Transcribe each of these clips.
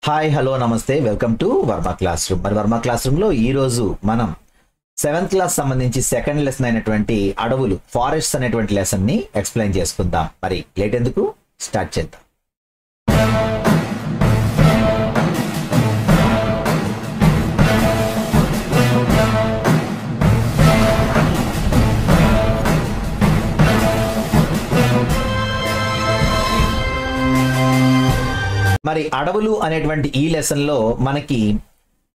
Hi hello నమస్తే welcome to Varma class room. మరి Varma class room లో ఈ రోజు మనం 7th క్లాస్ సంబంధించి సెకండ్ లెసన్ అయినటువంటి అడవులు ఫారెస్ట్స్ అనేటువంటి లెసన్ ని ఎక్స్ప్లెయిన్ చేసుకుందాం. మరి లేట్ ఎందుకు స్టార్ట్ చేద్దాం. మరి అడవులు అనేటువంటి ఈ లెసన్ లో మనకి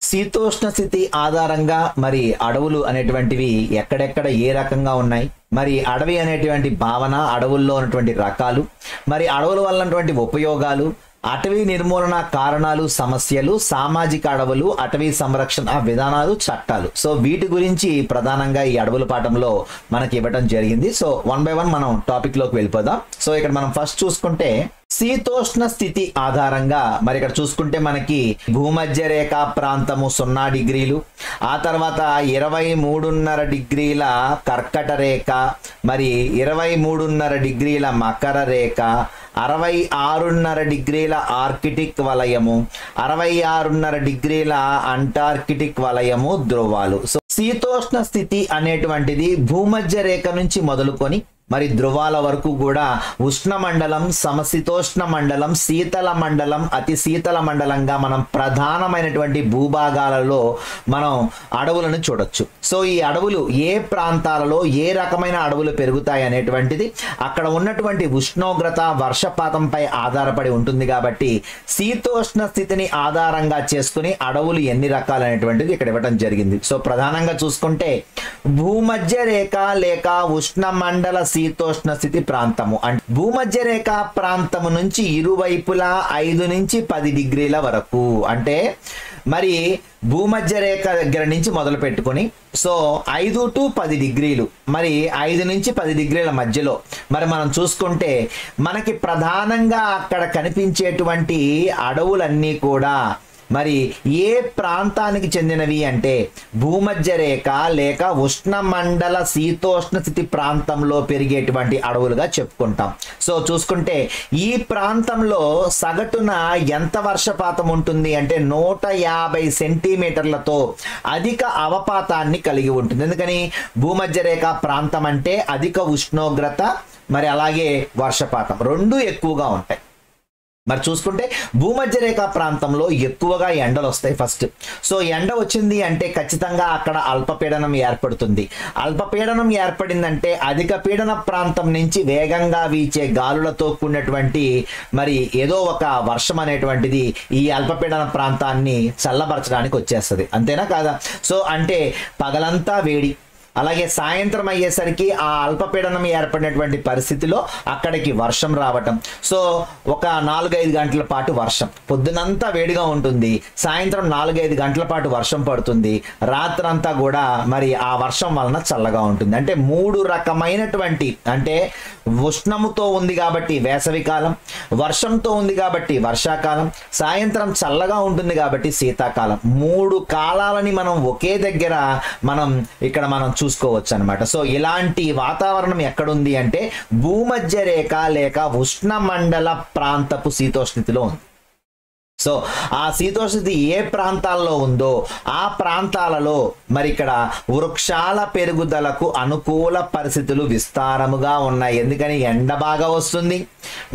శీతోష్ణ స్థితి ఆధారంగా మరి అడవులు అనేటువంటివి ఎక్కడెక్కడ ఏ రకంగా ఉన్నాయి, మరి అడవి అనేటువంటి భావన, అడవుల్లో ఉన్నటువంటి రకాలు, మరి అడవుల వల్ల ఉన్నటువంటి ఉపయోగాలు, అటవీ నిర్మూలన కారణాలు, సమస్యలు, సామాజిక అడవులు, అటవీ సంరక్షణ విధానాలు, చట్టాలు. సో వీటి గురించి ప్రధానంగా ఈ అడవుల పాఠంలో మనకి ఇవ్వడం జరిగింది. సో 1 by 1 మనం టాపిక్ లోకి వెళ్ళిపోదాం. సో ఇక్కడ మనం ఫస్ట్ చూసుకుంటే శీతోష్ణ స్థితి ఆధారంగా మరి ఇక్కడ చూసుకుంటే మనకి భూమధ్య రేఖ ప్రాంతము 0 డిగ్రీలు, ఆ తర్వాత 23.5 డిగ్రీల కర్కట రేఖ, మరి 23.5 డిగ్రీల మకర రేఖ, 66.5 డిగ్రీల ఆర్కిటిక్ వలయము, 66.5 డిగ్రీల అంటార్కిటిక్ వలయము, ధ్రువాలు. సో శీతోష్ణ స్థితి అనేటువంటిది భూమధ్య రేఖ నుంచి మొదలుకొని మరి ధ్రువాల వరకు కూడా ఉష్ణ మండలం, సమశీతోష్ణ మండలం, శీతల మండలం, అతి శీతల మండలంగా మనం ప్రధానమైనటువంటి భూభాగాలలో మనం అడవులను చూడొచ్చు. సో ఈ అడవులు ఏ ప్రాంతాలలో ఏ రకమైన అడవులు పెరుగుతాయి అనేటువంటిది అక్కడ ఉన్నటువంటి ఉష్ణోగ్రత, వర్షపాతంపై ఆధారపడి ఉంటుంది. కాబట్టి శీతోష్ణ స్థితిని ఆధారంగా చేసుకుని అడవులు ఎన్ని రకాలు అనేటువంటిది ఇక్కడ ఇవ్వడం జరిగింది. సో ప్రధానంగా చూసుకుంటే భూమధ్య రేఖ లేక ఉష్ణ మండల శీతోష్ణ స్థితి ప్రాంతము అంటే భూమధ్య రేఖ ప్రాంతము నుంచి ఇరువైపులా 5 నుంచి 10 డిగ్రీల వరకు, అంటే మరి భూమధ్య రేఖ దగ్గర నుంచి మొదలు పెట్టుకొని సో 5 to 10 డిగ్రీలు, మరి 5 నుంచి 10 డిగ్రీల మధ్యలో మరి మనం చూసుకుంటే మనకి ప్రధానంగా అక్కడ కనిపించేటువంటి అడవులన్నీ కూడా మరి ఏ ప్రాంతానికి చెందినవి అంటే భూమధ్య రేఖ లేక ఉష్ణమండల శీతోష్ణ స్థితి ప్రాంతంలో పెరిగేటువంటి అడవులుగా చెప్పుకుంటాం. సో చూసుకుంటే ఈ ప్రాంతంలో సగటున ఎంత వర్షపాతం ఉంటుంది అంటే 150 సెంటీమీటర్లతో అధిక అవపాతాన్ని కలిగి ఉంటుంది. ఎందుకని భూమధ్య రేఖ ప్రాంతం అంటే అధిక ఉష్ణోగ్రత, మరి అలాగే వర్షపాతం రెండు ఎక్కువగా ఉంటాయి. మరి చూసుకుంటే భూమధ్య రేఖ ప్రాంతంలో ఎక్కువగా ఎండలు వస్తాయి ఫస్ట్. సో ఎండ వచ్చింది అంటే ఖచ్చితంగా అక్కడ అల్పపీడనం ఏర్పడుతుంది. అల్పపీడనం ఏర్పడిందంటే అధిక పీడన ప్రాంతం నుంచి వేగంగా వీచే గాలులతో కూడినటువంటి మరి ఏదో ఒక వర్షం అనేటువంటిది ఈ అల్పపీడన ప్రాంతాన్ని చల్లబరచడానికి వచ్చేస్తుంది. అంతేనా కాదా? సో అంటే పగలంతా వేడి, అలాగే సాయంత్రం అయ్యేసరికి ఆ అల్పపీడనం ఏర్పడినటువంటి పరిస్థితిలో అక్కడికి వర్షం రావటం. సో ఒక 4-5 గంటల పాటు వర్షం, పొద్దునంతా వేడిగా ఉంటుంది, సాయంత్రం 4-5 గంటల పాటు వర్షం పడుతుంది, రాత్రంతా కూడా మరి ఆ వర్షం వలన చల్లగా ఉంటుంది. అంటే 3 రకమైనటువంటి, అంటే ఉష్ణముతో ఉంది కాబట్టి వేసవికాలం, వర్షంతో ఉంది కాబట్టి వర్షాకాలం, సాయంత్రం చల్లగా ఉంటుంది కాబట్టి శీతాకాలం, 3 కాలాలని మనం ఒకే దగ్గర ఇక్కడ మనం చూసుకోవచ్చు అనమాట. సో ఇలాంటి వాతావరణం ఎక్కడుంది అంటే భూమధ్య రేఖ లేక ఉష్ణమండల ప్రాంతపు శీతోష్ణస్థితిలో ఉంది. సో ఆ శీతోష్ణస్థితి ఏ ప్రాంతాల్లో ఉందో ఆ ప్రాంతాలలో మరి ఇక్కడ వృక్షాల పెరుగుదలకు అనుకూల పరిస్థితులు విస్తారముగా ఉన్నాయి. ఎందుకని ఎండ బాగా వస్తుంది,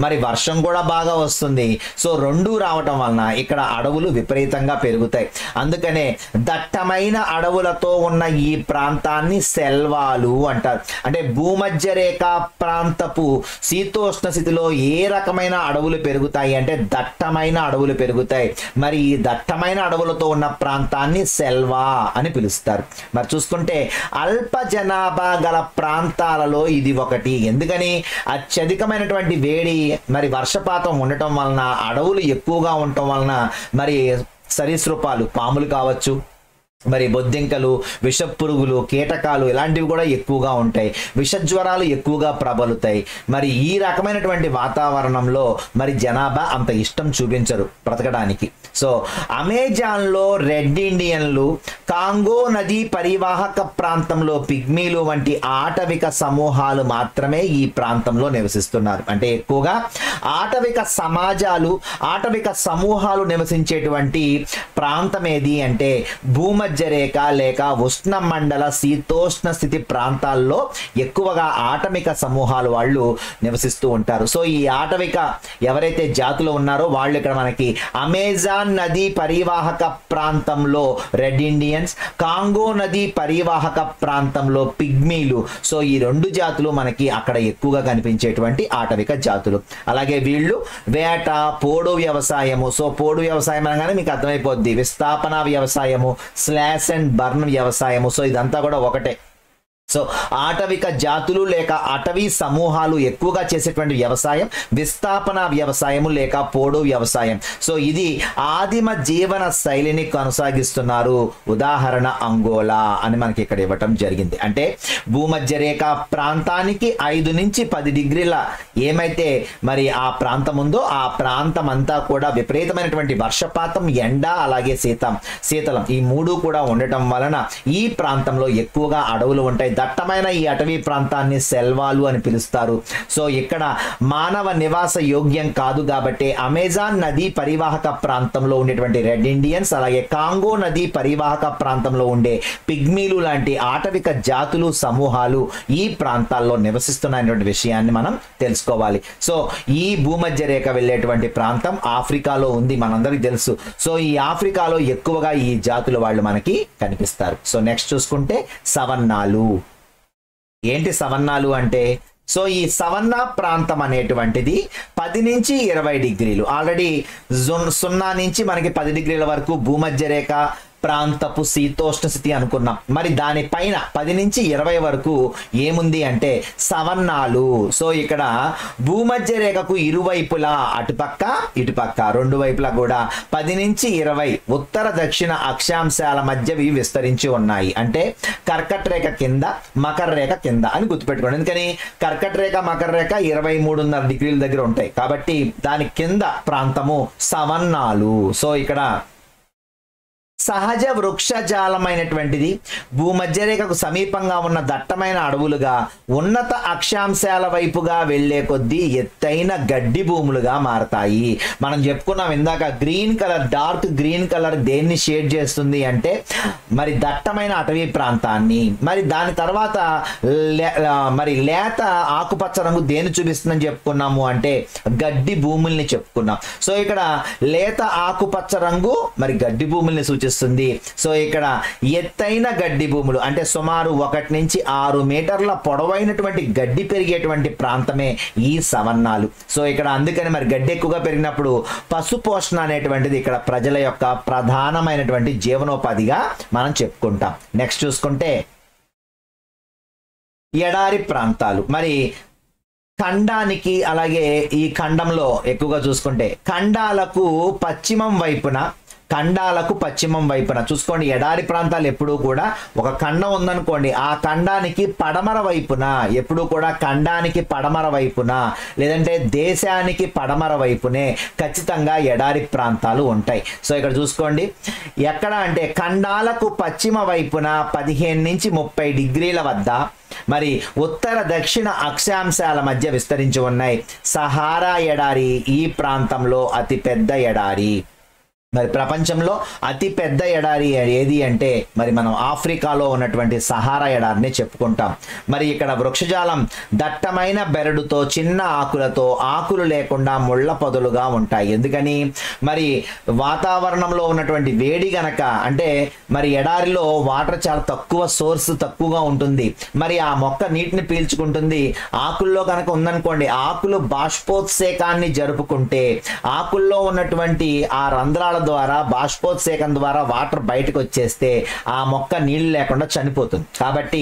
మరి వర్షం కూడా బాగా వస్తుంది. సో రెండూ రావటం వలన ఇక్కడ అడవులు విపరీతంగా పెరుగుతాయి. అందుకనే దట్టమైన అడవులతో ఉన్న ఈ ప్రాంతాన్ని సెల్వాలు అంటారు. అంటే భూమధ్య రేఖ ప్రాంతపు శీతోష్ణ స్థితిలో ఏ రకమైన అడవులు పెరుగుతాయి అంటే దట్టమైన అడవులు పెరుగుతాయి. మరి ఈ దట్టమైన అడవులతో ఉన్న ప్రాంతాన్ని సెల్వా అని పిలుస్తారు. మరి చూసుకుంటే అల్ప జనాభా గల ప్రాంతాలలో ఇది ఒకటి. ఎందుకని అత్యధికమైనటువంటి వేడి, మరి వర్షపాతం ఉండటం వలన, అడవులు ఎక్కువగా ఉండటం వలన మరి సరీసృపాలు, పాములు కావచ్చు, మరి బొద్దింకలు, విషపురుగులు, కీటకాలు ఇలాంటివి కూడా ఎక్కువగా ఉంటాయి. విషజ్వరాలు ఎక్కువగా ప్రబలుతాయి. మరి ఈ రకమైనటువంటి వాతావరణంలో మరి జనాభా అంత ఇష్టం చూపించరు బ్రతకడానికి. సో అమెజాన్లో రెడ్ ఇండియన్లు, కాంగో నదీ పరివాహక ప్రాంతంలో పిగ్మీలు వంటి ఆటవిక సమూహాలు మాత్రమే ఈ ప్రాంతంలో నివసిస్తున్నారు. అంటే ఎక్కువగా ఆటవిక సమాజాలు, ఆటవిక సమూహాలు నివసించేటువంటి ప్రాంతం ఏది అంటే భూమధ్యరేఖ లేక ఉష్ణ మండల శీతోష్ణ స్థితి ప్రాంతాల్లో ఎక్కువగా ఆటవిక సమూహాలు వాళ్ళు నివసిస్తూ ఉంటారు. సో ఈ ఆటవిక ఎవరైతే జాతులు ఉన్నారో వాళ్ళు ఇక్కడ మనకి అమెజాన్ నదీ పరివాహక ప్రాంతంలో రెడ్ ఇండియన్స్, కాంగో నదీ పరివాహక ప్రాంతంలో పిగ్మీలు. సో ఈ రెండు జాతులు మనకి అక్కడ ఎక్కువగా కనిపించేటువంటి ఆటవిక జాతులు. అలాగే వీళ్ళు వేట, పోడు వ్యవసాయము. సో పోడు వ్యవసాయం అనగానే మీకు అర్థమైపోద్ది, విస్థాపన వ్యవసాయము, స్లాష్ అండ్ బర్న్ వ్యవసాయము. సో ఇదంతా కూడా ఒకటే. సో ఆటవిక జాతులు లేక అటవీ సమూహాలు ఎక్కువగా చేసేటువంటి వ్యవసాయం విస్థాపన వ్యవసాయము లేక పోడు వ్యవసాయం. సో ఇది ఆదిమ జీవన శైలిని కొనసాగిస్తున్నారు. ఉదాహరణ అంగోలా అని మనకి ఇక్కడ ఇవ్వటం జరిగింది. అంటే భూమధ్య రేఖ ప్రాంతానికి 5 నుంచి 10 డిగ్రీల ఏమైతే మరి ఆ ప్రాంతం ఉందో ఆ ప్రాంతం అంతా కూడా విపరీతమైనటువంటి వర్షపాతం, ఎండ, అలాగే శీతలం ఈ మూడు కూడా ఉండటం వలన ఈ ప్రాంతంలో ఎక్కువగా అడవులు ఉంటాయి. దట్టమైన ఈ అటవీ ప్రాంతాన్ని సెల్వాలు అని పిలుస్తారు. సో ఇక్కడ మానవ నివాస యోగ్యం కాదు కాబట్టి అమెజాన్ నదీ పరివాహక ప్రాంతంలో ఉండేటువంటి రెడ్ ఇండియన్స్, అలాగే కాంగో నదీ పరివాహక ప్రాంతంలో ఉండే పిగ్మీలు లాంటి ఆటవిక జాతులు సమూహాలు ఈ ప్రాంతాల్లో నివసిస్తున్నటువంటి విషయాన్ని మనం తెలుసుకోవాలి. సో ఈ భూమధ్య రేఖ వెళ్ళేటువంటి ప్రాంతం ఆఫ్రికాలో ఉంది, మనందరికీ తెలుసు. సో ఈ ఆఫ్రికాలో ఎక్కువగా ఈ జాతుల వాళ్ళు మనకి కనిపిస్తారు. సో నెక్స్ట్ చూసుకుంటే సవన్నాలు. ఏంటి సవన్నాలు అంటే, సో ఈ సవన్నా ప్రాంతం అనేటువంటిది 10 నుంచి 20 డిగ్రీలు, ఆల్రెడీ 0 నుంచి మనకి 10 డిగ్రీల వరకు భూమధ్య రేఖ ప్రాంతపు శీతోష్ణ స్థితి అనుకున్నాం. మరి దానిపైన 10 నుంచి 20 వరకు ఏముంది అంటే సవన్నాలు. సో ఇక్కడ భూమధ్య రేఖకు ఇరువైపులా అటుపక్క ఇటుపక్క రెండు వైపులా కూడా 10 నుంచి 20 ఉత్తర దక్షిణ అక్షాంశాల మధ్యవి విస్తరించి ఉన్నాయి. అంటే కర్కట రేఖ కింద, మకర రేఖ కింద అని గుర్తుపెట్టుకోండి. ఎందుకని కర్కట రేఖ, మకర రేఖ 23.5 డిగ్రీల దగ్గర ఉంటాయి కాబట్టి దాని కింద ప్రాంతము సవన్నాలు. సో ఇక్కడ సహజ వృక్షజాలమైనటువంటిది భూమధ్య రేఖకు సమీపంగా ఉన్న దట్టమైన అడవులుగా ఉన్నత అక్షాంశాల వైపుగా వెళ్లే కొద్దీ ఎత్తైన గడ్డి భూములుగా మారతాయి. మనం చెప్పుకున్నాం ఇందాక green colour, dark green colour దేన్ని షేడ్ చేస్తుంది అంటే మరి దట్టమైన అటవీ ప్రాంతాన్ని. మరి దాని తర్వాత మరి లేత ఆకుపచ్చ రంగు దేన్ని చూపిస్తుందని చెప్పుకున్నాము అంటే గడ్డి భూముల్ని చెప్పుకున్నాం. సో ఇక్కడ లేత ఆకుపచ్చ రంగు మరి గడ్డి భూముల్ని సూచిస్తుంది. సో ఇక్కడ ఎత్తైన గడ్డి భూములు అంటే సుమారు 1 నుంచి 6 మీటర్ల పొడవైనటువంటి గడ్డి పెరిగేటువంటి ప్రాంతమే ఈ సవన్నాలు. సో ఇక్కడ అందుకని మరి గడ్డి ఎక్కువగా పెరిగినప్పుడు పశు పోషణ అనేటువంటిది ఇక్కడ ప్రజల యొక్క ప్రధానమైనటువంటి జీవనోపాధిగా మనం చెప్పుకుంటాం. నెక్స్ట్ చూసుకుంటే ఎడారి ప్రాంతాలు. మరి ఖండానికి అలాగే ఈ ఖండంలో ఎక్కువగా చూసుకుంటే ఖండాలకు పశ్చిమం వైపున చూసుకోండి. ఎడారి ప్రాంతాలు ఎప్పుడూ కూడా ఒక ఖండం ఉందనుకోండి, ఆ ఖండానికి పడమర వైపున ఎప్పుడూ కూడా ఖండానికి పడమర వైపున లేదంటే దేశానికి పడమర వైపునే ఖచ్చితంగా ఎడారి ప్రాంతాలు ఉంటాయి. సో ఇక్కడ చూసుకోండి ఎక్కడ అంటే ఖండాలకు పశ్చిమ వైపున 15 నుంచి 30 డిగ్రీల వద్ద మరి ఉత్తర దక్షిణ అక్షాంశాల మధ్య విస్తరించి ఉన్నాయి. సహారా ఎడారి ఈ ప్రాంతంలో అతి పెద్ద ఎడారి. మరి ప్రపంచంలో అతి పెద్ద ఎడారి ఏది అంటే మరి మనం ఆఫ్రికాలో ఉన్నటువంటి సహారా ఎడారిని చెప్పుకుంటాం. మరి ఇక్కడ వృక్షజాలం దట్టమైన బెరడుతో, చిన్న ఆకులతో, ఆకులు లేకుండా ముళ్ళ పొదలుగా ఉంటాయి. ఎందుకని మరి వాతావరణంలో ఉన్నటువంటి వేడి గనక, అంటే మరి ఎడారిలో వాటర్ చాలా తక్కువ, సోర్స్ తక్కువగా ఉంటుంది. మరి ఆ మొక్క నీటిని పీల్చుకుంటుంది. ఆకుల్లో కనుక ఉందనుకోండి, ఆకులు బాష్పోత్సేకాన్ని జరుపుకుంటే ఆకుల్లో ఉన్నటువంటి ఆ రంధ్రాల ద్వారా బాష్పోత్సేకం ద్వారా వాటర్ బయటకు వచ్చేస్తే ఆ మొక్క నీళ్లు లేకుండా చనిపోతుంది. కాబట్టి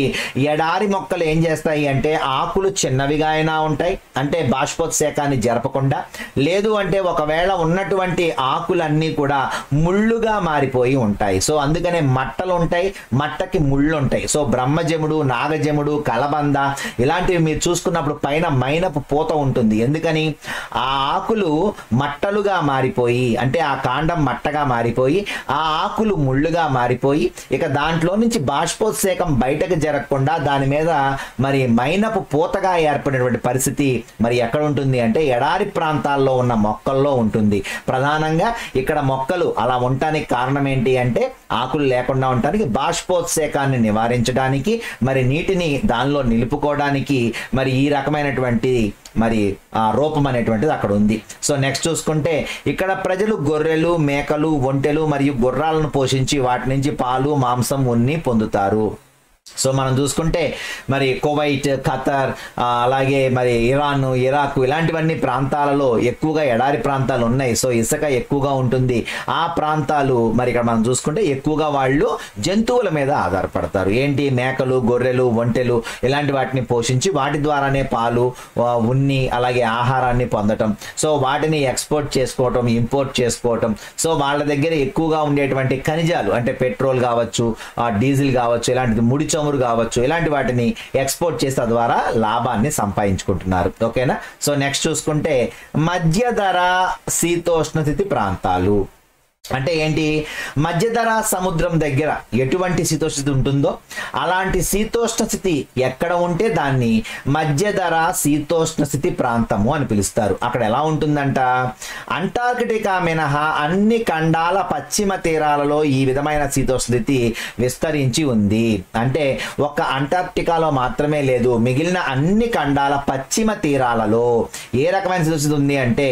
ఎడారి మొక్కలు ఏం చేస్తాయి అంటే ఆకులు చిన్నవిగా అయినా ఉంటాయి, అంటే బాష్పోత్సేకాన్ని జరపకుండా, లేదు అంటే ఒకవేళ ఉన్నటువంటి ఆకులన్నీ కూడా ముళ్ళుగా మారిపోయి ఉంటాయి. సో అందుకనే మట్టలు ఉంటాయి, మట్టకి ముళ్ళు ఉంటాయి. సో బ్రహ్మజముడు, నాగజముడు, కలబంద ఇలాంటివి మీరు చూసుకున్నప్పుడు పైన మైనపు పూత ఉంటుంది. ఎందుకని? ఆ ఆకులు మట్టలుగా మారిపోయి, అంటే ఆ కాండం మట్టగా మారిపోయి ఆ ఆకులు ముళ్ళుగా మారిపోయి ఇక దాంట్లో నుంచి బాష్పోత్సేకం బయటకు జరగకుండా దాని మీద మరి మైనపు పూతగా ఏర్పడినటువంటి పరిస్థితి మరి ఎక్కడ ఉంటుంది అంటే ఎడారి ప్రాంతాల్లో ఉన్న మొక్కల్లో ఉంటుంది. ప్రధానంగా ఇక్కడ మొక్కలు అలా ఉండటానికి కారణం ఏంటి అంటే ఆకులు లేకుండా ఉండటానికి, బాష్పోత్సేకాన్ని నివారించడానికి, మరి నీటిని దానిలో నిలుపుకోవడానికి మరి ఈ రకమైనటువంటి మరి ఆ రూపం అనేటువంటిది అక్కడ ఉంది. సో నెక్స్ట్ చూసుకుంటే ఇక్కడ ప్రజలు గొర్రెలు, మేకలు, ఒంటెలు మరియు గుర్రాలను పోషించి వాటి నుంచి పాలు, మాంసం, ఉన్ని పొందుతారు. సో మనం చూసుకుంటే మరి కువైట్, ఖతర్, అలాగే మరి ఇరాన్, ఇరాక్ ఇలాంటివన్నీ ప్రాంతాలలో ఎక్కువగా ఎడారి ప్రాంతాలు ఉన్నాయి. సో ఇసుక ఎక్కువగా ఉంటుంది. ఆ ప్రాంతాలు మరి ఇక్కడ మనం చూసుకుంటే ఎక్కువగా వాళ్ళు జంతువుల మీద ఆధారపడతారు. ఏంటి? మేకలు, గొర్రెలు, ఒంటెలు ఇలాంటి వాటిని పోషించి వాటి ద్వారానే పాలు, ఉన్ని అలాగే ఆహారాన్ని పొందటం. సో వాటిని ఎక్స్పోర్ట్ చేసుకోవటం, ఇంపోర్ట్ చేసుకోవటం. సో వాళ్ళ దగ్గర ఎక్కువగా ఉండేటువంటి ఖనిజాలు అంటే పెట్రోల్ కావచ్చు, డీజిల్ కావచ్చు, ఇలాంటిది ముడి చమురు కావచ్చు, ఇలాంటి వాటిని ఎక్స్పోర్ట్ చేసే ద్వారా లాభాన్ని సంపాదించుకుంటున్నారు. ఓకేనా? సో నెక్స్ట్ చూసుకుంటే మధ్యధర శీతోష్ణ స్థితి ప్రాంతాలు అంటే ఏంటి? మధ్యధరా సముద్రం దగ్గర ఎటువంటి శీతోష్ణ స్థితి ఉంటుందో అలాంటి శీతోష్ణ స్థితి ఎక్కడ ఉంటే దాన్ని మధ్యధరా శీతోష్ణ స్థితి ప్రాంతము అని పిలుస్తారు. అక్కడ ఎలా ఉంటుందంట? అంటార్కిటికా మినహా అన్ని ఖండాల పశ్చిమ తీరాలలో ఈ విధమైన శీతోష్ణ స్థితి విస్తరించి ఉంది. అంటే ఒక్క అంటార్కిటికాలో మాత్రమే లేదు, మిగిలిన అన్ని ఖండాల పశ్చిమ తీరాలలో ఏ రకమైన శీతోష్ణ స్థితి ఉంది అంటే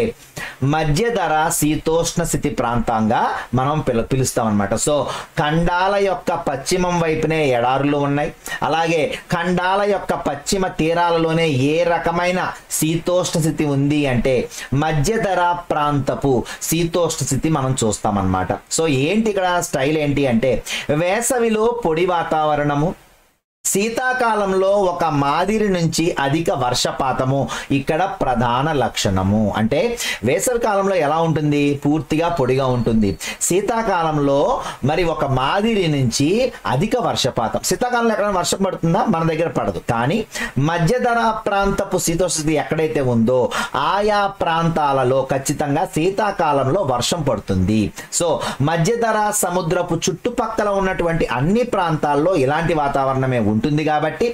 మధ్యధర శీతోష్ణ స్థితి ప్రాంతంగా మనం పిలుస్తాం అనమాట. సో ఖండాల యొక్క పశ్చిమం వైపునే ఎడారులు ఉన్నాయి, అలాగే ఖండాల యొక్క పశ్చిమ తీరాలలోనే ఏ రకమైన శీతోష్ణ స్థితి ఉంది అంటే మధ్యధర ప్రాంతపు శీతోష్ణ స్థితి మనం చూస్తాం అన్నమాట. సో ఏంటి ఇక్కడ స్టైల్ ఏంటి అంటే వేసవిలో పొడి వాతావరణము, శీతాకాలంలో ఒక మాదిరి నుంచి అధిక వర్షపాతము ఇక్కడ ప్రధాన లక్షణము. అంటే వేసవి కాలంలో ఎలా ఉంటుంది? పూర్తిగా పొడిగా ఉంటుంది. శీతాకాలంలో మరి ఒక మాదిరి నుంచి అధిక వర్షపాతం. శీతాకాలంలో ఎక్కడైనా వర్షం పడుతుందా? మన దగ్గర పడదు. కానీ మధ్యధరా ప్రాంతపు శీతోష్ణస్థితి ఎక్కడైతే ఉందో ఆయా ప్రాంతాలలో ఖచ్చితంగా శీతాకాలంలో వర్షం పడుతుంది. సో మధ్యధరా సముద్రపు చుట్టుపక్కల ఉన్నటువంటి అన్ని ప్రాంతాల్లో ఇలాంటి వాతావరణమే ఉంటుంది. కాబట్టి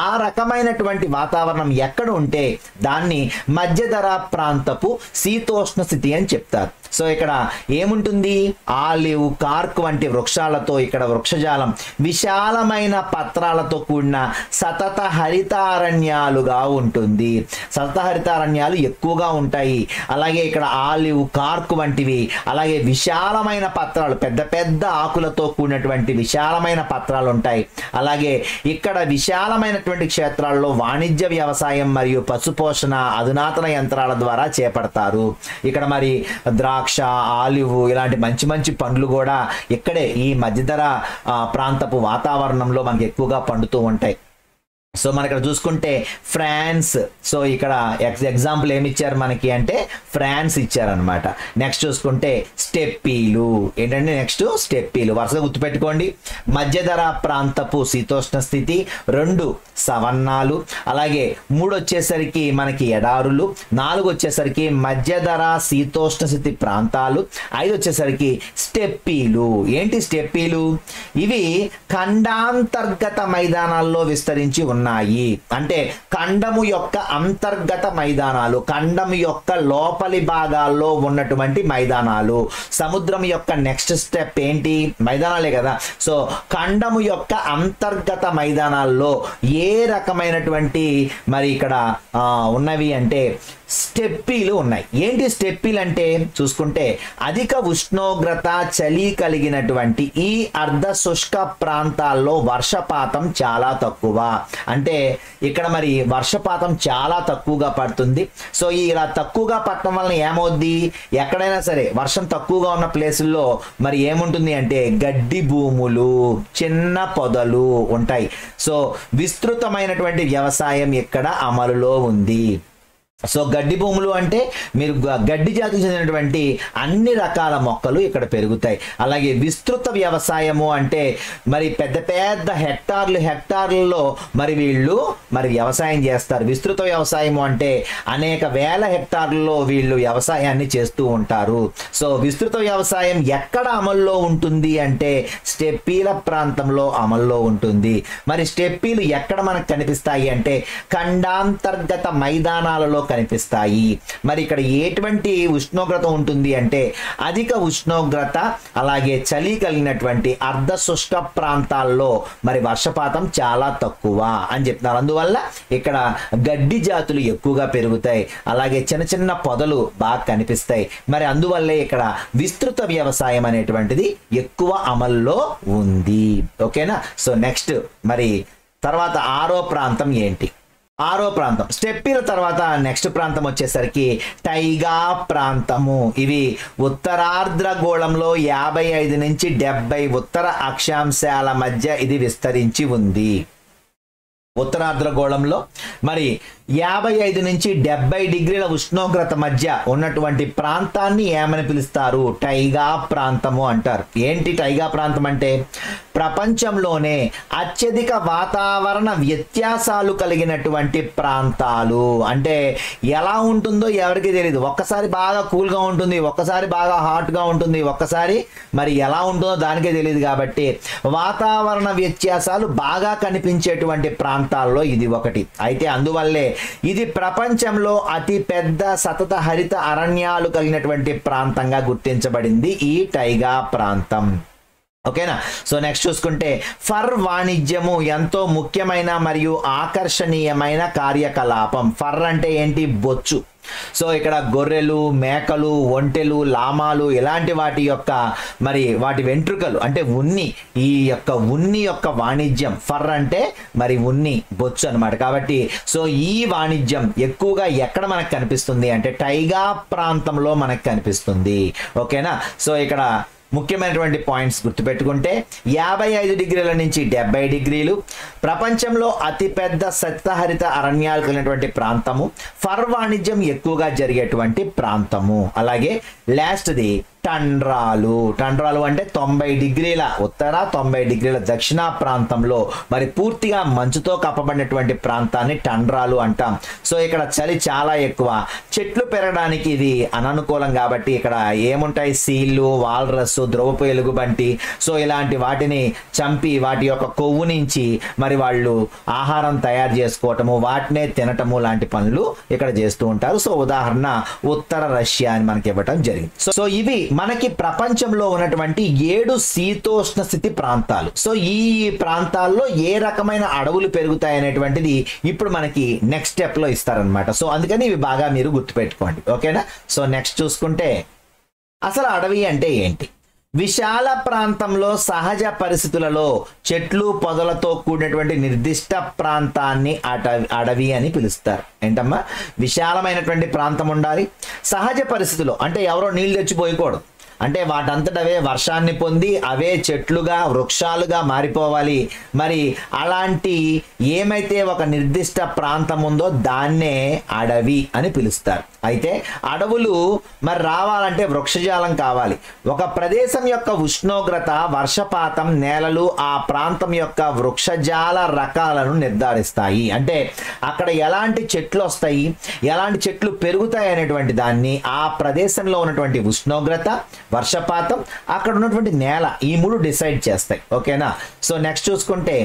ఆ రకమైనటువంటి వాతావరణం ఎక్కడ ఉంటే దాన్ని మధ్యధరా ప్రాంతపు శీతోష్ణ స్థితి అని చెప్తారు. సో ఇక్కడ ఏముంటుంది? ఆలివ్, కార్క్ వంటి వృక్షాలతో ఇక్కడ వృక్షజాలం, విశాలమైన పత్రాలతో కూడిన సతత హరితారణ్యాలుగా ఉంటుంది. సతత హరితారణ్యాలు ఎక్కువగా ఉంటాయి. అలాగే ఇక్కడ ఆలివ్, కార్క్ వంటివి, అలాగే విశాలమైన పత్రాలు, పెద్ద పెద్ద ఆకులతో కూడినటువంటి విశాలమైన పత్రాలు ఉంటాయి. అలాగే ఇక్కడ విశాలమైనటువంటి క్షేత్రాల్లో వాణిజ్య వ్యవసాయం మరియు పశుపోషణ అధునాతన యంత్రాల ద్వారా చేపడతారు. ఇక్కడ మరి ద్రాక్ష, ఆలివ్ ఇలాంటి మంచి మంచి పండ్లు కూడా ఇక్కడే ఈ మధ్యధర ప్రాంతపు వాతావరణంలో మనకి ఎక్కువగా పండుతూ ఉంటాయి. సో మన ఇక్కడ చూసుకుంటే ఫ్రాన్స్. సో ఇక్కడ ఎగ్జాంపుల్ ఏమి ఇచ్చారు మనకి అంటే ఫ్రాన్స్ ఇచ్చారనమాట. నెక్స్ట్ చూసుకుంటే స్టెప్పీలు. ఏంటంటే నెక్స్ట్ స్టెప్పీలు వరుసగా గుర్తుపెట్టుకోండి. మధ్యధరా ప్రాంతపు శీతోష్ణ స్థితి, 2 సవన్నాలు, అలాగే 3 వచ్చేసరికి మనకి ఎడారులు, 4 వచ్చేసరికి మధ్యధరా శీతోష్ణ స్థితి ప్రాంతాలు, 5 వచ్చేసరికి స్టెప్పీలు. ఏంటి స్టెప్పీలు? ఇవి ఖండాంతర్గత మైదానాల్లో విస్తరించి ఉన్నాయి. అంటే ఖండము యొక్క అంతర్గత మైదానాలు, ఖండం యొక్క లోపలి భాగాల్లో ఉన్నటువంటి మైదానాలు. సముద్రం యొక్క నెక్స్ట్ స్టెప్ ఏంటి? మైదానాలే కదా. సో ఖండము యొక్క అంతర్గత మైదానాల్లో ఏ రకమైనటువంటి మరి ఇక్కడ ఉన్నవి అంటే స్టెప్పీలు ఉన్నాయి. ఏంటి స్టెప్పీలు అంటే చూసుకుంటే అధిక ఉష్ణోగ్రత, చలి కలిగినటువంటి ఈ అర్ధ శుష్క ప్రాంతాల్లో వర్షపాతం చాలా తక్కువ. అంటే ఇక్కడ మరి వర్షపాతం చాలా తక్కువగా పడుతుంది. సో ఇలా తక్కువగా పడటం వలన ఏమవుద్ది, ఎక్కడైనా సరే వర్షం తక్కువగా ఉన్న ప్లేసుల్లో మరి ఏముంటుంది అంటే గడ్డి భూములు, చిన్న పొదలు ఉంటాయి. సో విస్తృతమైనటువంటి వ్యవసాయం ఇక్కడ అమలులో ఉంది. సో గడ్డి భూములు అంటే మీరు గడ్డి జాతికి చెందినటువంటి అన్ని రకాల మొక్కలు ఇక్కడ పెరుగుతాయి. అలాగే విస్తృత వ్యవసాయము అంటే మరి పెద్ద పెద్ద హెక్టార్లలో మరి వీళ్ళు మరి వ్యవసాయం చేస్తారు. విస్తృత వ్యవసాయము అంటే అనేక వేల హెక్టార్లలో వీళ్ళు వ్యవసాయాన్ని చేస్తూ ఉంటారు. సో విస్తృత వ్యవసాయం ఎక్కడ అమల్లో ఉంటుంది అంటే స్టెప్పీల ప్రాంతంలో అమల్లో ఉంటుంది. మరి స్టెప్పీలు ఎక్కడ మనకు కనిపిస్తాయి అంటే ఖండాంతర్గత మైదానాలలో కనిపిస్తాయి. మరి ఇక్కడ ఎటువంటి ఉష్ణోగ్రత ఉంటుంది అంటే అధిక ఉష్ణోగ్రత అలాగే చలి కలిగినటువంటి అర్ధ శుష్క ప్రాంతాల్లో మరి వర్షపాతం చాలా తక్కువ అని చెప్తున్నారు. అందువల్ల ఇక్కడ గడ్డి జాతులు ఎక్కువగా పెరుగుతాయి, అలాగే చిన్న చిన్న పొదలు బాగా కనిపిస్తాయి. మరి అందువల్లే ఇక్కడ విస్తృత వ్యవసాయం అనేటువంటిది ఎక్కువ అమల్లో ఉంది. ఓకేనా. సో నెక్స్ట్ మరి తర్వాత ఆరో ప్రాంతం ఏంటి? ఆరో ప్రాంతం స్టెప్పీల తర్వాత నెక్స్ట్ ప్రాంతం వచ్చేసరికి టైగా ప్రాంతము. ఇవి ఉత్తరార్ధగోళంలో 55 నుంచి 70 ఉత్తర అక్షాంశాల మధ్య ఇది విస్తరించి ఉంది. ఉత్తరార్ధగోళంలో మరి 55 నుంచి 70 డిగ్రీల ఉష్ణోగ్రత మధ్య ఉన్నటువంటి ప్రాంతాన్ని ఏమని పిలుస్తారు? టైగా ప్రాంతము అంటారు. ఏంటి టైగా ప్రాంతం అంటే ప్రపంచంలోనే అత్యధిక వాతావరణ వ్యత్యాసాలు కలిగినటువంటి ప్రాంతాలు. అంటే ఎలా ఉంటుందో ఎవరికి తెలియదు. ఒక్కసారి బాగా కూల్గా ఉంటుంది, ఒక్కసారి బాగా హాట్గా ఉంటుంది, ఒక్కసారి మరి ఎలా ఉంటుందో దానికే తెలియదు. కాబట్టి వాతావరణ వ్యత్యాసాలు బాగా కనిపించేటువంటి ప్రాంతాల్లో ఇది ఒకటి. అయితే అందువల్లే ఇది ప్రపంచంలో అతి పెద్ద సతత హరిత అరణ్యాలు కలిగినటువంటి ప్రాంతంగా గుర్తించబడింది ఈ టైగా ప్రాంతం. ఓకేనా. సో నెక్స్ట్ చూసుకుంటే ఫర్ వాణిజ్యము ఎంతో ముఖ్యమైన మరియు ఆకర్షణీయమైన కార్యకలాపం. ఫర్ అంటే ఏంటి? బొచ్చు. సో ఇక్కడ గొర్రెలు, మేకలు, ఒంటెలు, లామాలు ఇలాంటి వాటి యొక్క మరి వాటి వెంట్రుకలు అంటే ఉన్ని, ఈ యొక్క ఉన్ని యొక్క వాణిజ్యం. ఫర్ అంటే మరి ఉన్ని, బొచ్చు అన్నమాట. కాబట్టి సో ఈ వాణిజ్యం ఎక్కువగా ఎక్కడ మనకు కనిపిస్తుంది అంటే టైగా ప్రాంతంలో మనకు కనిపిస్తుంది. ఓకేనా. సో ఇక్కడ ముఖ్యమైనటువంటి పాయింట్స్ గుర్తుపెట్టుకుంటే 55 డిగ్రీల నుంచి 70 డిగ్రీలు ప్రపంచంలో అతిపెద్ద సత్యహరిత అరణ్యాలు కలిగినటువంటి ప్రాంతము, ఫర్ వాణిజ్యం ఎక్కువగా జరిగేటువంటి ప్రాంతము. అలాగే లాస్ట్ది టండ్రాలు. టండ్రాలు అంటే 90 డిగ్రీల ఉత్తర 90 డిగ్రీల దక్షిణ ప్రాంతంలో మరి పూర్తిగా మంచుతో కప్పబడినటువంటి ప్రాంతాన్ని టండ్రాలు అంటాం. సో ఇక్కడ చలి చాలా ఎక్కువ, చెట్లు పెరగడానికి ఇది అననుకూలం. కాబట్టి ఇక్కడ ఏముంటాయి? సీళ్ళు, వాల్రస్, ద్రవపు ఎలుగుబంటి, సో ఇలాంటి వాటిని చంపి వాటి యొక్క కొవ్వు నుంచి మరి వాళ్ళు ఆహారం తయారు చేసుకోవటము, వాటినే తినటము లాంటి పనులు ఇక్కడ చేస్తూ ఉంటారు. సో ఉదాహరణ ఉత్తర రష్యా అని మనకి ఇవ్వటం జరిగింది. సో ఇవి మనకి ప్రపంచంలో ఉన్నటువంటి 7 శీతోష్ణ స్థితి ప్రాంతాలు. సో ఈ ప్రాంతాల్లో ఏ రకమైన అడవులు పెరుగుతాయి అనేటువంటిది ఇప్పుడు మనకి నెక్స్ట్ స్టెప్ లో ఇస్తారనమాట. సో అందుకని ఇవి బాగా మీరు గుర్తుపెట్టుకోండి. ఓకేనా. సో నెక్స్ట్ చూసుకుంటే అసలు అడవి అంటే ఏంటి? విశాల ప్రాంతంలో సహజ పరిస్థితులలో చెట్లు పొదలతో కూడినటువంటి నిర్దిష్ట ప్రాంతాన్ని అడవి అని పిలుస్తారు. ఏంటమ్మా? విశాలమైనటువంటి ప్రాంతం ఉండాలి. సహజ పరిస్థితుల్లో అంటే ఎవరో నీళ్ళు తెచ్చిపోయకూడదు. అంటే వాటంతటవే వర్షాన్ని పొంది అవే చెట్లుగా వృక్షాలుగా మారిపోవాలి. మరి అలాంటి ఏమైతే ఒక నిర్దిష్ట ప్రాంతం ఉందో దాన్నే అడవి అని పిలుస్తారు. అయితే అడవులు మరి రావాలంటే వృక్షజాలం కావాలి. ఒక ప్రదేశం యొక్క ఉష్ణోగ్రత, వర్షపాతం, నేలలు ఆ ప్రాంతం యొక్క వృక్షజాల రకాలను నిర్ధారిస్తాయి. అంటే అక్కడ ఎలాంటి చెట్లు వస్తాయి, ఎలాంటి చెట్లు పెరుగుతాయి అనేటువంటి దాన్ని ఆ ప్రదేశంలో ఉన్నటువంటి ఉష్ణోగ్రత, వర్షపాతం, అక్కడ ఉన్నటువంటి నేల, ఈ 3 డిసైడ్ చేస్తాయి. ఓకేనా. సో నెక్స్ట్ చూసుకుంటే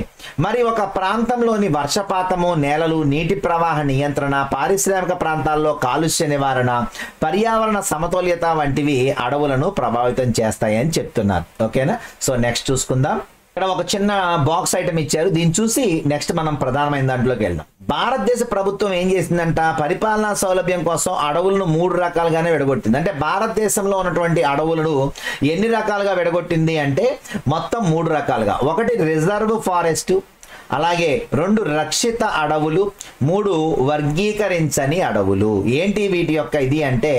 మరి ఒక ప్రాంతంలోని వర్షపాతము, నేలలు, నీటి ప్రవాహ నియంత్రణ, పారిశ్రామిక ప్రాంతాల్లో కాలుష్య నివారణ, పర్యావరణ సమతుల్యత వంటివి అడవులను ప్రభావితం చేస్తాయి అని చెప్తున్నారు. ఓకేనా. సో నెక్స్ట్ చూసుకుందాం. ఇక్కడ ఒక చిన్న బాక్స్ ఐటమ్ ఇచ్చారు, దీన్ని చూసి నెక్స్ట్ మనం ప్రధానమైన దాంట్లోకి వెళ్దాం. భారతదేశ ప్రభుత్వం ఏం చేసిందంట, పరిపాలనా సౌలభ్యం కోసం అడవులను 3 రకాలుగానే విడగొట్టింది. అంటే భారతదేశంలో ఉన్నటువంటి అడవులను ఎన్ని రకాలుగా విడగొట్టింది అంటే మొత్తం 3 రకాలుగా. ఒకటి రిజర్వ్ ఫారెస్ట్, అలాగే 2 రక్షిత అడవులు, 3 వర్గీకరించని అడవులు. ఏంటి వీటి యొక్క ఇది అంటే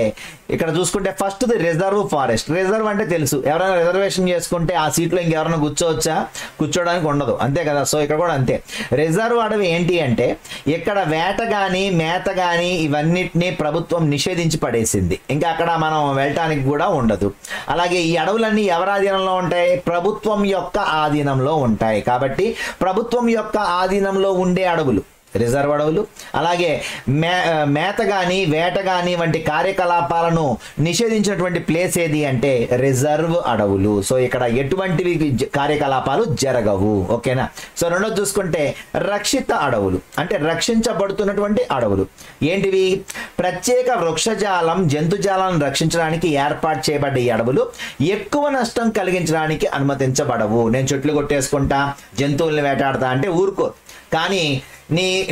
ఇక్కడ చూసుకుంటే first the reserve forest. Reserve అంటే తెలుసు, ఎవరైనా రిజర్వేషన్ చేసుకుంటే ఆ సీట్లో ఇంకెవరైనా కూర్చోవచ్చా, కూర్చోడానికి ఉండదు, అంతే కదా. సో ఇక్కడ కూడా అంతే. రిజర్వ్ అడవి ఏంటి అంటే ఇక్కడ వేట కానీ మేత కానీ ఇవన్నిటిని ప్రభుత్వం నిషేధించి పడేసింది, ఇంకా అక్కడ మనం వెళ్ళటానికి కూడా ఉండదు. అలాగే ఈ అడవులన్నీ ఎవరి ఆధీనంలో ఉంటాయి, ప్రభుత్వం యొక్క ఆధీనంలో ఉంటాయి. కాబట్టి ప్రభుత్వం యొక్క ఆధీనంలో ఉండే అడవులు రిజర్వ్ అడవులు. అలాగే మేత కానీ వేట కానీ వంటి కార్యకలాపాలను నిషేధించినటువంటి ప్లేస్ ఏది అంటే రిజర్వ్ అడవులు. సో ఇక్కడ ఎటువంటివి కార్యకలాపాలు జరగవు, ఓకేనా. సో రెండోది చూసుకుంటే రక్షిత అడవులు, అంటే రక్షించబడుతున్నటువంటి అడవులు. ఏంటివి, ప్రత్యేక వృక్షజాలం జంతుజాలను రక్షించడానికి ఏర్పాటు చేయబడ్డ ఈ అడవులు ఎక్కువ నష్టం కలిగించడానికి అనుమతించబడవు. నేను చెట్లు కొట్టేసుకుంటా, జంతువుల్ని వేటాడతా అంటే ఊరుకో, కానీ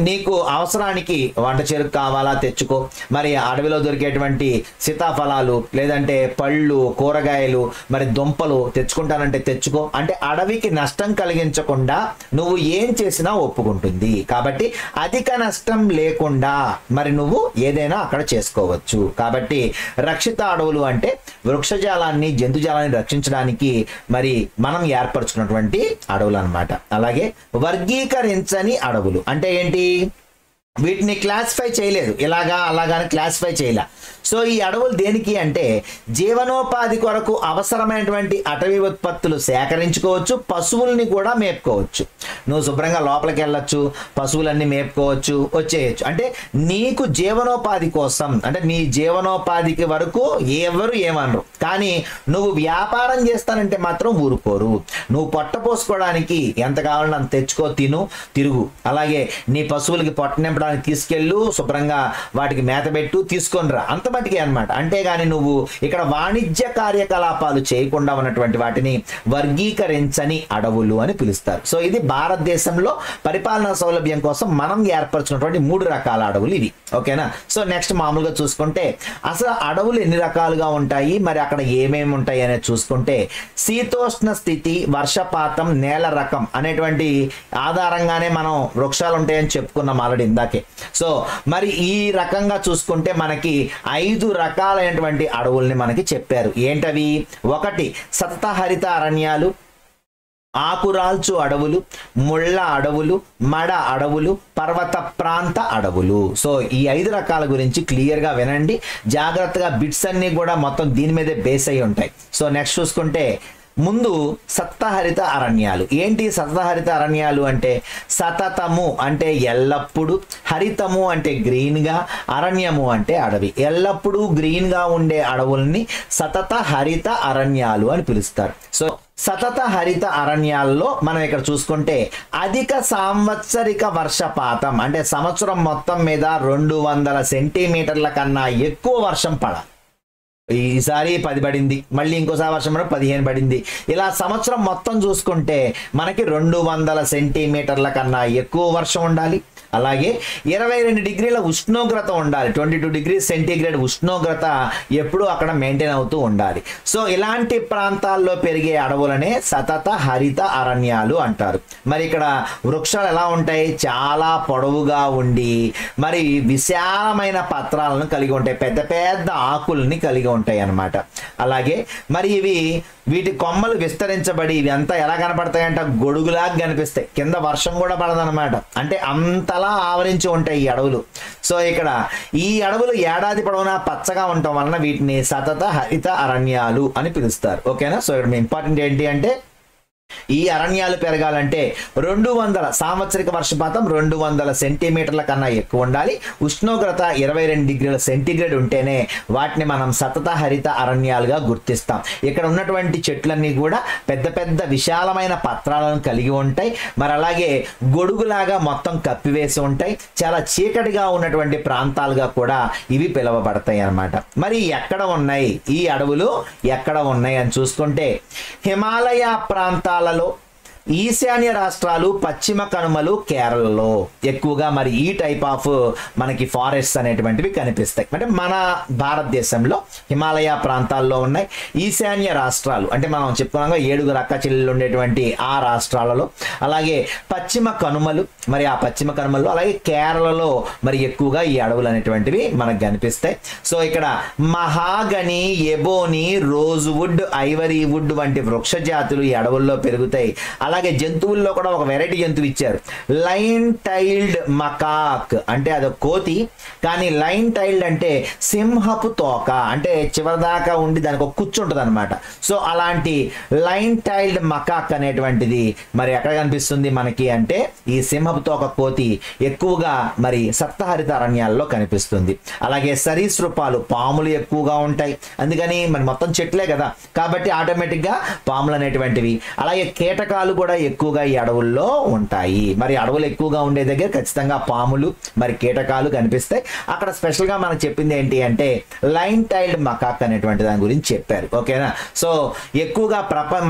నీకు అవసరానికి వంట చెరుకు కావాలా తెచ్చుకో, మరి అడవిలో దొరికేటువంటి సీతాఫలాలు లేదంటే పళ్ళు కూరగాయలు మరి దుంపలు తెచ్చుకుంటానంటే తెచ్చుకో, అంటే అడవికి నష్టం కలిగించకుండా నువ్వు ఏం చేసినా ఒప్పుకుంటుంది. కాబట్టి అధిక నష్టం లేకుండా మరి నువ్వు ఏదైనా అక్కడ చేసుకోవచ్చు. కాబట్టి రక్షిత అడవులు అంటే వృక్షజాలాన్ని జంతుజాలాన్ని రక్షించడానికి మరి మనం ఏర్పరచుకున్నటువంటి అడవులు అన్నమాట. అలాగే వర్గీకరించని అడవులు అంటే ఏంటి, వీటిని క్లాసిఫై చేయలేదు, ఇలాగా అలాగాని క్లాసిఫై చేయలే. సో ఈ అడవులు దేనికి అంటే జీవనోపాధి కొరకు అవసరమైనటువంటి అటవీ ఉత్పత్తులు సేకరించుకోవచ్చు, పశువుల్ని కూడా మేపుకోవచ్చు. నువ్వు శుభ్రంగా లోపలికి వెళ్ళొచ్చు, పశువులన్నీ మేపుకోవచ్చు, వచ్చేయచ్చు. అంటే నీకు జీవనోపాధి కోసం, అంటే నీ జీవనోపాధికి వరకు ఎవరు ఏమనరు, కానీ నువ్వు వ్యాపారం చేస్తానంటే మాత్రం ఊరుకోరు. నువ్వు పొట్ట పోసుకోవడానికి ఎంత కావాలని అంత తెచ్చుకో, తిను, తిరుగు. అలాగే నీ పశువులకి పొట్ట నింపడానికి తీసుకెళ్ళు, శుభ్రంగా వాటికి మేత పెట్టు, తీసుకొని రా, అంత మటుకే అనమాట. అంతేగాని నువ్వు ఇక్కడ వాణిజ్య కార్యకలాపాలు చేయకుండా ఉన్నటువంటి వాటిని వర్గీకరించని అడవులు అని పిలుస్తారు. సో ఇది భారతదేశంలో పరిపాలనా సౌలభ్యం కోసం మనం ఏర్పరచుకున్నటువంటి 3 రకాల అడవులు ఇవి, ఓకేనా. సో నెక్స్ట్ మామూలుగా చూసుకుంటే అసలు అడవులు ఎన్ని రకాలుగా ఉంటాయి, మరి అక్కడ ఏమేమి ఉంటాయి అనేది చూసుకుంటే శీతోష్ణ స్థితి, వర్షపాతం, నేల రకం అనేటువంటి ఆధారంగానే మనం వృక్షాలు ఉంటాయని చెప్పుకున్నాం ఆల్రెడీ ఇందాకే. సో మరి ఈ రకంగా చూసుకుంటే మనకి 5 రకాలైనటువంటి అడవుల్ని మనకి చెప్పారు. ఏంటవి, ఒకటి సతత హరిత అరణ్యాలు, ఆకురాల్చు అడవులు, ముళ్ళ అడవులు, మడ అడవులు, పర్వత ప్రాంత అడవులు. సో ఈ 5 రకాల గురించి క్లియర్గా వినండి, జాగ్రత్తగా బిట్స్ అన్ని కూడా మొత్తం దీని మీదే బేస్ అయి ఉంటాయి. సో నెక్స్ట్ చూసుకుంటే ముందు సతతహరిత అరణ్యాలు. ఏంటి సతతహరిత అరణ్యాలు అంటే సతతము అంటే ఎల్లప్పుడూ, హరితము అంటే గ్రీన్గా, అరణ్యము అంటే అడవి. ఎల్లప్పుడూ గ్రీన్గా ఉండే అడవుల్ని సతత హరిత అరణ్యాలు అని పిలుస్తారు. సో సతత హరిత అరణ్యాల్లో మనం ఇక్కడ చూసుకుంటే అధిక సాంవత్సరిక వర్షపాతం, అంటే సంవత్సరం మొత్తం మీద 200 సెంటీమీటర్ల కన్నా ఎక్కువ వర్షం పడాలి. ఈసారి 10 పడింది, మళ్ళీ ఇంకోసారి వర్షం 15 పడింది. ఇలా సంవత్సరం మొత్తం చూసుకుంటే మనకి 200 సెంటీమీటర్ల కన్నా ఎక్కువ వర్షం ఉండాలి. అలాగే 22 డిగ్రీల ఉష్ణోగ్రత ఉండాలి. 22 డిగ్రీ సెంటీగ్రేడ్ ఉష్ణోగ్రత ఎప్పుడూ అక్కడ మెయింటైన్ అవుతూ ఉండాలి. సో ఇలాంటి ప్రాంతాల్లో పెరిగే అడవులనే సతత హరిత అరణ్యాలు అంటారు. మరి ఇక్కడ వృక్షాలు ఎలా ఉంటాయి, చాలా పొడవుగా ఉండి మరి విశాలమైన పత్రాలను కలిగి ఉంటాయి, పెద్ద పెద్ద ఆకుల్ని కలిగి ఉంటాయి అన్నమాట. అలాగే మరి వీటి కొమ్మలు విస్తరించబడి ఇవి అంతా ఎలా కనపడతాయంట, గొడుగులాగా కనిపిస్తాయి, కింద వర్షం కూడా పడదన్నమాట. అంటే అంతలా ఆవరించి ఉంటాయి ఈ అడవులు. సో ఇక్కడ ఈ అడవులు ఏడాది పొడవునా పచ్చగా ఉండటం వలన వీటిని సతత హరిత అరణ్యాలు అని పిలుస్తారు, ఓకేనా. సో ఇక్కడ ఇంపార్టెంట్ ఏంటి అంటే ఈ అరణ్యాలు పెరగాలంటే 200 సాంవత్సరిక వర్షపాతం 200 సెంటీమీటర్ల కన్నా ఎక్కువ ఉండాలి. ఉష్ణోగ్రత 22 డిగ్రీల సెంటీగ్రేడ్ ఉంటేనే వాటిని మనం సతత హరిత అరణ్యాలుగా గుర్తిస్తాం. ఇక్కడ ఉన్నటువంటి చెట్లన్నీ కూడా పెద్ద పెద్ద విశాలమైన పత్రాలను కలిగి ఉంటాయి. మరి అలాగే గొడుగులాగా మొత్తం కప్పివేసి ఉంటాయి. చాలా చీకటిగా ఉన్నటువంటి ప్రాంతాలుగా కూడా ఇవి పిలువబడతాయి అన్నమాట. మరి ఎక్కడ ఉన్నాయి ఈ అడవులు, ఎక్కడ ఉన్నాయి అని చూసుకుంటే హిమాలయ ప్రాంతాలలో ఈశాన్య రాష్ట్రాలు, పశ్చిమ కనుమలు, కేరళలో ఎక్కువగా మరి ఈ టైప్ ఆఫ్ మనకి ఫారెస్ట్స్ అనేటువంటివి కనిపిస్తాయి. అంటే మన భారతదేశంలో హిమాలయ ప్రాంతాల్లో ఉన్నాయి. ఈశాన్య రాష్ట్రాలు అంటే మనం చెప్పుకున్నాగా 7 అక్క చెల్లెలు ఉండేటువంటి ఆ రాష్ట్రాలలో, అలాగే పశ్చిమ కనుమలు, మరి ఆ పశ్చిమ కనుమలు, అలాగే కేరళలో మరి ఎక్కువగా ఈ అడవులు అనేటువంటివి మనకు కనిపిస్తాయి. సో ఇక్కడ మహాగని, ఎబోని, రోజ్వుడ్, ఐవరీ వుడ్ వంటి వృక్ష జాతులు ఈ అడవుల్లో పెరుగుతాయి. అలాగే జంతువుల్లో కూడా ఒక వెరైటీ జంతువు ఇచ్చారు, లైన్ టైల్డ్ మకాక్. అంటే అది కోతి, కానీ లైన్ టైల్డ్ అంటే సింహపు తోక, అంటే చివరిదాకా ఉండి దానికి ఒక కుచ్చు ఉంటుంది అనమాట. సో అలాంటి లైన్ టైల్డ్ మకాక్ అనేటువంటిది మరి ఎక్కడ కనిపిస్తుంది మనకి అంటే ఈ సింహపు తోక కోతి ఎక్కువగా మరి సప్తహరిత అరణ్యాల్లో కనిపిస్తుంది. అలాగే సరీసృపాలు, పాములు ఎక్కువగా ఉంటాయి. అందుకని మరి మొత్తం చెట్లే కదా, కాబట్టి ఆటోమేటిక్గా పాములు అనేటువంటివి, అలాగే కీటకాలు కూడా ఎక్కువగా ఈ అడవుల్లో ఉంటాయి. మరి అడవులు ఎక్కువగా ఉండే దగ్గర ఖచ్చితంగా పాములు మరి కీటకాలు కనిపిస్తాయి. అక్కడ స్పెషల్గా మనకు చెప్పింది ఏంటి అంటే లైన్ టైల్డ్ మకాక్ అనేటువంటి దాని గురించి చెప్పారు. ఓకేనా. సో ఎక్కువగా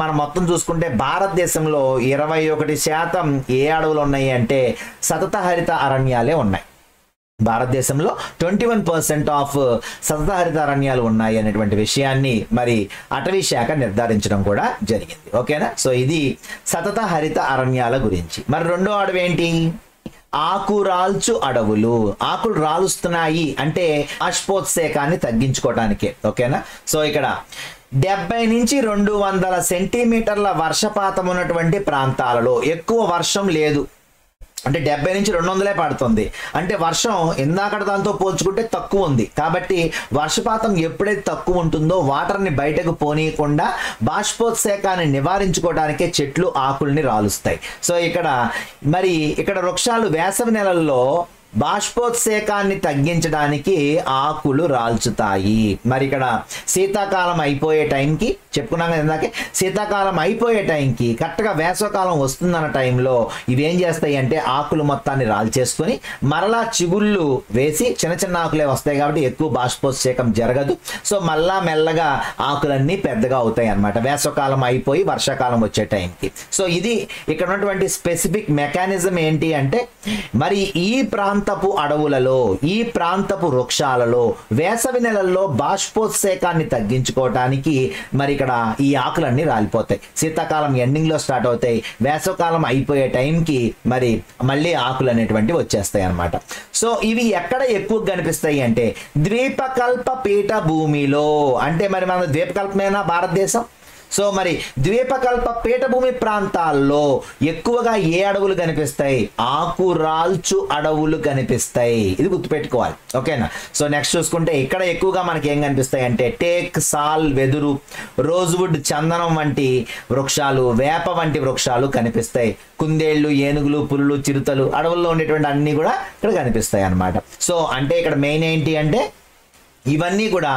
మనం మొత్తం చూసుకుంటే భారతదేశంలో 21% ఏ అడవులు ఉన్నాయి అంటే సతత హరిత అరణ్యాలే ఉన్నాయి. భారతదేశంలో 21% ఆఫ్ సతతహరిత అరణ్యాలు ఉన్నాయి అనేటువంటి విషయాన్ని మరి అటవీ శాఖ నిర్ధారించడం కూడా జరిగింది. ఓకేనా. సో ఇది సతత హరిత అరణ్యాల గురించి. మరి రెండో అడవి ఏంటి? ఆకురాల్చు అడవులు. ఆకులు రాలుస్తున్నాయి అంటే బాష్పోత్సేకాన్ని తగ్గించుకోవటానికే. ఓకేనా. సో ఇక్కడ 70 నుంచి 200 సెంటీమీటర్ల వర్షపాతం ఉన్నటువంటి ప్రాంతాలలో ఎక్కువ వర్షం లేదు. అంటే 70 నుంచి 200 పడుతుంది. అంటే వర్షం ఇందాకడ దాంతో పోల్చుకుంటే తక్కువ ఉంది. కాబట్టి వర్షపాతం ఎప్పుడైతే తక్కువ ఉంటుందో వాటర్ని బయటకు పోనీయకుండా బాష్పోత్సేకాన్ని నివారించుకోవడానికే చెట్లు ఆకుల్ని రాలుస్తాయి. సో ఇక్కడ వృక్షాలు వేసవి నెలల్లో బాష్పోత్సేకాన్ని తగ్గించడానికి ఆకులు రాల్చుతాయి. మరి ఇక్కడ శీతాకాలం అయిపోయే టైంకి చెప్పుకున్నాం కదా ఇందాకే, శీతాకాలం అయిపోయే టైంకి కరెక్ట్గా వేసవకాలం వస్తుందన్న టైంలో ఇవేం చేస్తాయి అంటే ఆకులు మొత్తాన్ని రాల్చేసుకొని మరలా చిగుళ్ళు వేసి చిన్న చిన్న ఆకులే వస్తాయి కాబట్టి ఎక్కువ బాష్పోత్సేకం జరగదు. సో మళ్ళా మెల్లగా ఆకులన్నీ పెద్దగా అవుతాయి అన్నమాట వేసవకాలం అయిపోయి వర్షాకాలం వచ్చే టైంకి. సో ఇది ఇక్కడ ఉన్నటువంటి స్పెసిఫిక్ మెకానిజం ఏంటి అంటే మరి ఈ ప్రాంతపు అడవులలో, ఈ ప్రాంతపు వృక్షాలలో వేసవి నెలల్లో బాష్పోత్సేకాన్ని తగ్గించుకోవటానికి మరి ఇక్కడ ఈ ఆకులన్నీ రాలిపోతాయి. శీతాకాలం ఎండింగ్ లో స్టార్ట్ అవుతాయి, వేసవకాలం అయిపోయే టైంకి మరి మళ్ళీ ఆకులు అనేటువంటివి వచ్చేస్తాయి అన్నమాట. సో ఇవి ఎక్కడ ఎక్కువ కనిపిస్తాయి అంటే ద్వీపకల్ప పీఠ భూమిలో. అంటే మరి మన ద్వీపకల్పమేనా భారతదేశం? సో మరి ద్వీపకల్ప పీఠభూమి ప్రాంతాల్లో ఎక్కువగా ఏ అడవులు కనిపిస్తాయి? ఆకురాల్చు అడవులు కనిపిస్తాయి. ఇది గుర్తుపెట్టుకోవాలి. ఓకేనా. సో నెక్స్ట్ చూసుకుంటే ఇక్కడ ఎక్కువగా మనకి ఏం కనిపిస్తాయి అంటే టేక్, సాల్, వెదురు, రోజ్వుడ్, చందనం వంటి వృక్షాలు, వేప వంటి వృక్షాలు కనిపిస్తాయి. కుందేళ్లు, ఏనుగులు, పులులు, చిరుతలు, అడవుల్లో ఉండేటువంటి అన్ని కూడా ఇక్కడ కనిపిస్తాయి అన్నమాట. సో అంటే ఇక్కడ మెయిన్ ఏంటి అంటే ఇవన్నీ కూడా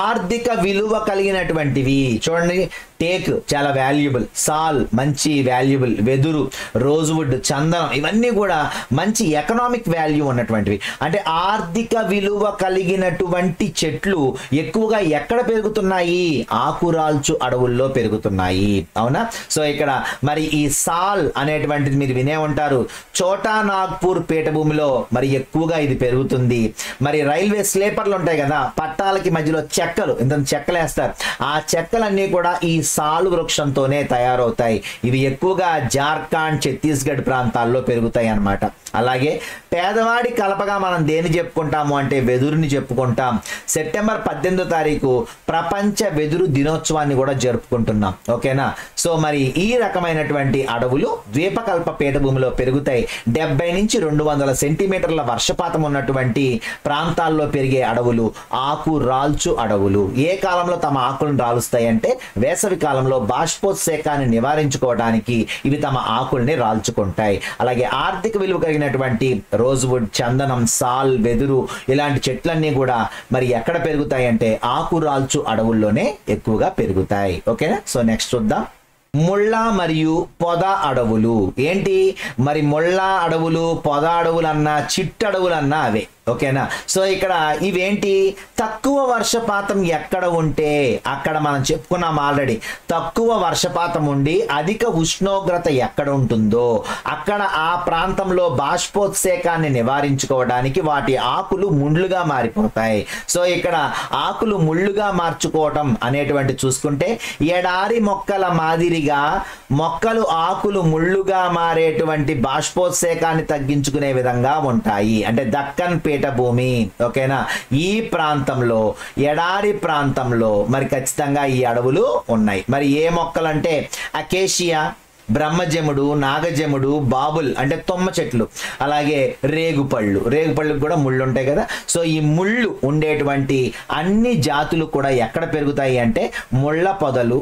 ఆర్థిక విలువ కలిగినటువంటివి. చూడండి, టేక్ చాలా వాల్యుబుల్, సాల్ మంచి వాల్యుబుల్, వెదురు, రోజ్వుడ్, చందనం ఇవన్నీ కూడా మంచి ఎకనామిక్ వాల్యూ ఉన్నటువంటివి. అంటే ఆర్థిక విలువ కలిగినటువంటి చెట్లు ఎక్కువగా ఎక్కడ పెరుగుతున్నాయి? ఆకురాల్చు అడవుల్లో పెరుగుతున్నాయి. అవునా. సో ఇక్కడ మరి ఈ సాల్ అనేటువంటిది మీరు వినే ఉంటారు. చోటా నాగ్పూర్ పీఠభూమిలో మరి ఎక్కువగా ఇది పెరుగుతుంది. మరి రైల్వే స్లీపర్లు ఉంటాయి కదా, పట్టాలకి మధ్యలో చెక్కలు, ఇంత చెక్కలు వేస్తారు. ఆ చెక్కలన్నీ కూడా ఈ సాలు వృక్షంతోనే తయారవుతాయి. ఇవి ఎక్కువగా జార్ఖండ్, ఛత్తీస్గఢ్ ప్రాంతాల్లో పెరుగుతాయి అన్నమాట. అలాగే పేదవాడి కలపగా మనం దేని చెప్పుకుంటాము అంటే వెదురుని చెప్పుకుంటాం. సెప్టెంబర్ 18వ తారీఖు ప్రపంచ వెదురు దినోత్సవాన్ని కూడా జరుపుకుంటున్నాం. ఓకేనా. సో మరి ఈ రకమైనటువంటి అడవులు ద్వీపకల్ప పీఠభూమిలో పెరుగుతాయి. 70 నుంచి 200 సెంటీమీటర్ల వర్షపాతం ఉన్నటువంటి ప్రాంతాల్లో పెరిగే అడవులు ఆకు రాల్చు అడవులు. ఏ కాలంలో తమ ఆకులను రాలుస్తాయి అంటే వేసవి కాలంలో బాష్పోత్సేకాన్ని నివారించుకోవడానికి ఇవి తమ ఆకుల్ని రాల్చుకుంటాయి. అలాగే ఆర్థిక విలువ కలిగినటువంటి రోజ్వుడ్, చందనం, సాల్, వెదురు ఇలాంటి చెట్లన్నీ కూడా మరి ఎక్కడ పెరుగుతాయి అంటే ఆకురాల్చు అడవుల్లోనే ఎక్కువగా పెరుగుతాయి. ఓకేనా. సో నెక్స్ట్ చూద్దాం. ముళ్ళ మరియు పొద అడవులు. ఏంటి మరి ముళ్ళ అడవులు, పొద అడవులు అన్నా చిట్టడవులు అన్నా అవే. ఓకేనా. సో ఇక్కడ ఇవేంటి, తక్కువ వర్షపాతం ఎక్కడ ఉంటే అక్కడ మనం చెప్పుకున్నాం ఆల్రెడీ, తక్కువ వర్షపాతం ఉండి అధిక ఉష్ణోగ్రత ఎక్కడ ఉంటుందో అక్కడ ఆ ప్రాంతంలో బాష్పోత్సేకాన్ని నివారించుకోవడానికి వాటి ఆకులు ముళ్ళుగా మారిపోతాయి. సో ఇక్కడ ఆకులు ముళ్ళుగా మార్చుకోవటం అనేటువంటి చూసుకుంటే ఎడారి మొక్కల మాదిరిగా మొక్కలు ఆకులు ముళ్ళుగా మారేటువంటి బాష్పోత్సేకాన్ని తగ్గించుకునే విధంగా ఉంటాయి. అంటే దక్కన్ పీఠభూమి, ఓకేనా, ఈ ప్రాంతంలో ఎడారి ప్రాంతంలో మరి ఖచ్చితంగా ఈ అడవులు ఉన్నాయి. మరి ఏ మొక్కలంటే అకేషియా, బ్రహ్మజముడు, నాగజముడు, బాబుల్ అంటే తుమ్మ చెట్లు, అలాగే రేగుపళ్ళకు కూడా ముళ్ళు ఉంటాయి కదా. సో ఈ ముళ్ళు ఉండేటువంటి అన్ని జాతులు కూడా ఎక్కడ పెరుగుతాయి అంటే ముళ్ళ పొదలు,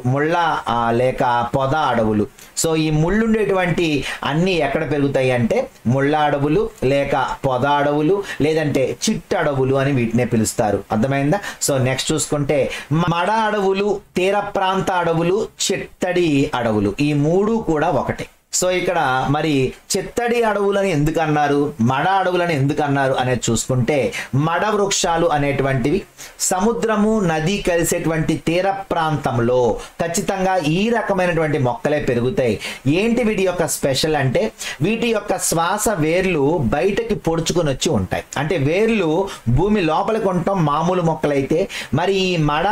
లేక పొద అడవులు. సో ఈ ముళ్ళు ఉండేటువంటి అన్ని ఎక్కడ పెరుగుతాయి అంటే ముళ్ళ అడవులు లేక పొద అడవులు లేదంటే చిట్ట అడవులు అని వీటినే పిలుస్తారు. అర్థమైందా. సో నెక్స్ట్ చూసుకుంటే మడ అడవులు, తీర ప్రాంత అడవులు, చిత్తడి అడవులు, ఈ మూడు కూడా ఒకటే. సో ఇక్కడ మరి చిత్తడి అడవులని ఎందుకు అన్నారు, మడ అడవులని ఎందుకు అన్నారు అనేది చూసుకుంటే మడ వృక్షాలు అనేటువంటివి సముద్రము నది కలిసేటువంటి తీర ప్రాంతంలో ఖచ్చితంగా ఈ రకమైనటువంటి మొక్కలే పెరుగుతాయి. ఏంటి వీటి యొక్క స్పెషల్ అంటే వీటి యొక్క శ్వాస వేర్లు బయటకి పొడుచుకొని వచ్చి ఉంటాయి. అంటే వేర్లు భూమి లోపలికి ఉండటం మామూలు మొక్కలైతే మరి ఈ మడ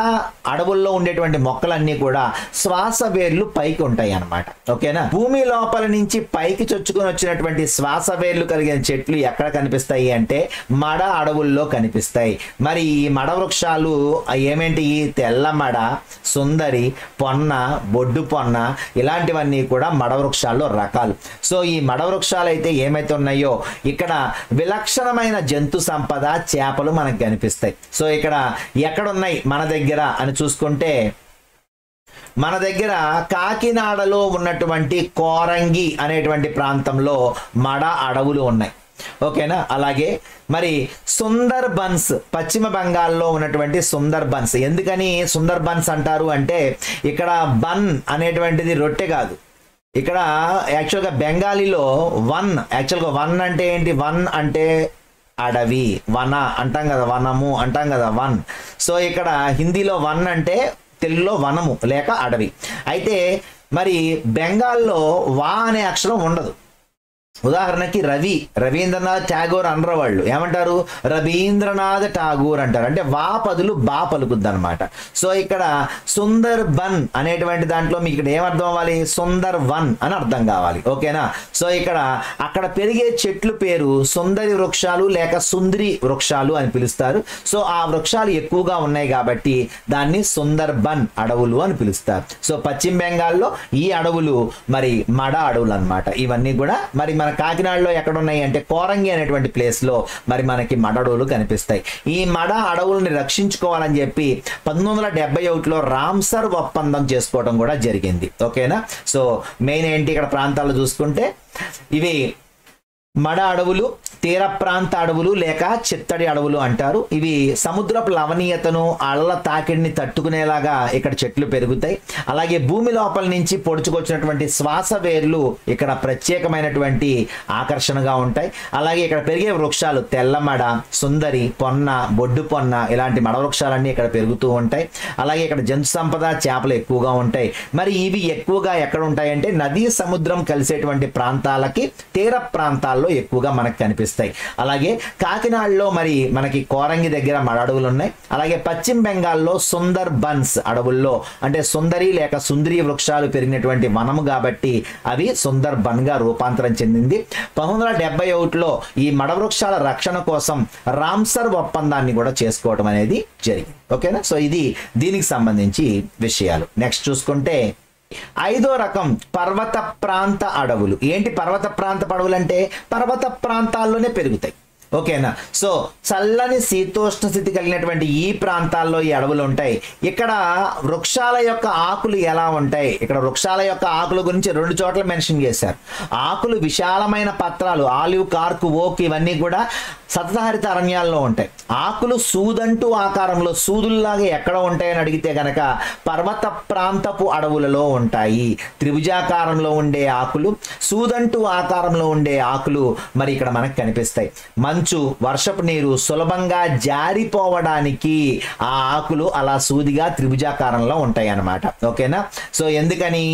అడవుల్లో ఉండేటువంటి మొక్కలన్నీ కూడా శ్వాస వేర్లు పైకి ఉంటాయి అన్నమాట. ఓకేనా. భూమి లోపల నుంచి పైకి చొచ్చుకొని వచ్చినటువంటి శ్వాస వేర్లు కలిగిన చెట్లు ఎక్కడ కనిపిస్తాయి అంటే మడ అడవుల్లో కనిపిస్తాయి. మరి ఈ మడ వృక్షాలు ఏమేంటి, తెల్ల మడ, సుందరి, పొన్న, బొడ్డు పొన్న ఇలాంటివన్నీ కూడా మడ వృక్షాల్లో రకాలు. సో ఈ మడ వృక్షాలు అయితే ఏమైతే ఉన్నాయో ఇక్కడ విలక్షణమైన జంతు సంపద, చేపలు మనకు కనిపిస్తాయి. సో ఇక్కడ ఎక్కడున్నాయి మన దగ్గర అని చూసుకుంటే మన దగ్గర కాకినాడలో ఉన్నటువంటి కోరంగి అనేటువంటి ప్రాంతంలో మడ అడవులు ఉన్నాయి. ఓకేనా. అలాగే మరి సుందర్ బన్స్, పశ్చిమ బెంగాల్లో ఉన్నటువంటి సుందర్ బన్స్. ఎందుకని సుందర్ బన్స్ అంటారు అంటే ఇక్కడ బన్ అనేటువంటిది రొట్టె కాదు. ఇక్కడ యాక్చువల్గా బెంగాలీలో వన్ అంటే ఏంటి, వన్ అంటే అడవి, వన అంటాం కదా, వనము అంటాం కదా, వన్. సో ఇక్కడ హిందీలో వన్ అంటే తెలుగులో వనము లేక అడవి. అయితే మరి బెంగాల్లో వా అనే అక్షరం ఉండదు. ఉదాహరణకి రవీంద్రనాథ్ ఠాగూర్ అనరు, వాళ్ళు ఏమంటారు, రవీంద్రనాథ్ ఠాగూర్ అంటారు. అంటే వా పదులు బా పలుకుద్ది అనమాట. సో ఇక్కడ సుందర్ బన్ అనేటువంటి దాంట్లో మీకు ఇక్కడ ఏమర్థం అవ్వాలి, సుందర్ వన్ అని అర్థం కావాలి. ఓకేనా. సో ఇక్కడ అక్కడ పెరిగే చెట్లు పేరు సుందరి వృక్షాలు లేక సుందరి వృక్షాలు అని పిలుస్తారు. సో ఆ వృక్షాలు ఎక్కువగా ఉన్నాయి కాబట్టి దాన్ని సుందర్ బన్ అడవులు అని పిలుస్తారు. సో పశ్చిమ బెంగాల్లో ఈ అడవులు మరి మడ అడవులు అన్నమాట. ఇవన్నీ కూడా మరి మన కాకినాడలో ఎక్కడ ఉన్నాయి అంటే కోరంగి అనేటువంటి ప్లేస్ లో మరి మనకి మడ అడవులు కనిపిస్తాయి. ఈ మడ అడవుల్ని రక్షించుకోవాలని చెప్పి 1971లో రామ్సర్ ఒప్పందం చేసుకోవడం కూడా జరిగింది. ఓకేనా. సో మెయిన్ ఏంటి ఇక్కడ ప్రాంతాలు చూసుకుంటే ఇవి మడ అడవులు, తీర ప్రాంత అడవులు లేక చిత్తడి అడవులు అంటారు. ఇవి సముద్రపు లవణీయతను, అల్ల తాకిడిని తట్టుకునేలాగా ఇక్కడ చెట్లు పెరుగుతాయి. అలాగే భూమి లోపల నుంచి పొడుచుకొచ్చినటువంటి శ్వాస వేర్లు ఇక్కడ ప్రత్యేకమైనటువంటి ఆకర్షణగా ఉంటాయి. అలాగే ఇక్కడ పెరిగే వృక్షాలు తెల్లమడ, సుందరి, పొన్న, బొడ్డు పొన్న ఇలాంటి మడ వృక్షాలన్నీ ఇక్కడ పెరుగుతూ ఉంటాయి. అలాగే ఇక్కడ జంతు సంపద, చేపలు ఎక్కువగా ఉంటాయి. మరి ఇవి ఎక్కువగా ఎక్కడ ఉంటాయంటే నదీ సముద్రం కలిసేటువంటి ప్రాంతాలకి, తీర ప్రాంతాల్లో ఎక్కువగా మనకు కనిపిస్తాయి. అలాగే కాకినాడలో మరి మనకి కోరంగి దగ్గర మడ అడవులు ఉన్నాయి. అలాగే పశ్చిమ బెంగాల్లో సుందర్ బన్స్ అడవుల్లో అంటే సుందరి లేక సుందరి వృక్షాలు పెరిగినటువంటి వనము కాబట్టి అవి సుందర్ బన్ గా రూపాంతరం చెందింది. 1971లో ఈ మడ వృక్షాల రక్షణ కోసం రామ్సర్ ఒప్పందాన్ని కూడా చేసుకోవడం అనేది జరిగింది. ఓకేనా. సో ఇది దీనికి సంబంధించి విషయాలు. నెక్స్ట్ చూసుకుంటే 5వ రకం పర్వత ప్రాంత అడవులు. ఏంటి పర్వత ప్రాంత అడవులు అంటే పర్వత ప్రాంతాల్లోనే పెరుగుతాయి. ఓకేనా. సో చల్లని శీతోష్ణ స్థితి కలిగినటువంటి ఈ ప్రాంతాల్లో ఈ అడవులు ఉంటాయి. ఇక్కడ వృక్షాల యొక్క ఆకులు ఎలా ఉంటాయి, ఇక్కడ వృక్షాల యొక్క ఆకుల గురించి 2 చోట్ల మెన్షన్ చేశారు. ఆకులు విశాలమైన పత్రాలు, ఆలివ్, కార్క్, ఓక్ ఇవన్నీ కూడా సతతహరిత అరణ్యాల్లో ఉంటాయి. ఆకులు సూదంటూ ఆకారంలో సూదుల్లాగా ఎక్కడ ఉంటాయని అడిగితే గనక పర్వత ప్రాంతపు అడవులలో ఉంటాయి. త్రిభుజాకారంలో ఉండే ఆకులు, సూదంటూ ఆకారంలో ఉండే ఆకులు మరి ఇక్కడ మనకు కనిపిస్తాయి. మంచు వర్షపు నీరు సులభంగా జారిపోవడానికి ఆ ఆకులు అలా సూదిగా త్రిభుజాకారంలో ఉంటాయి అన్నమాట. ఓకేనా? సో ఎందుకని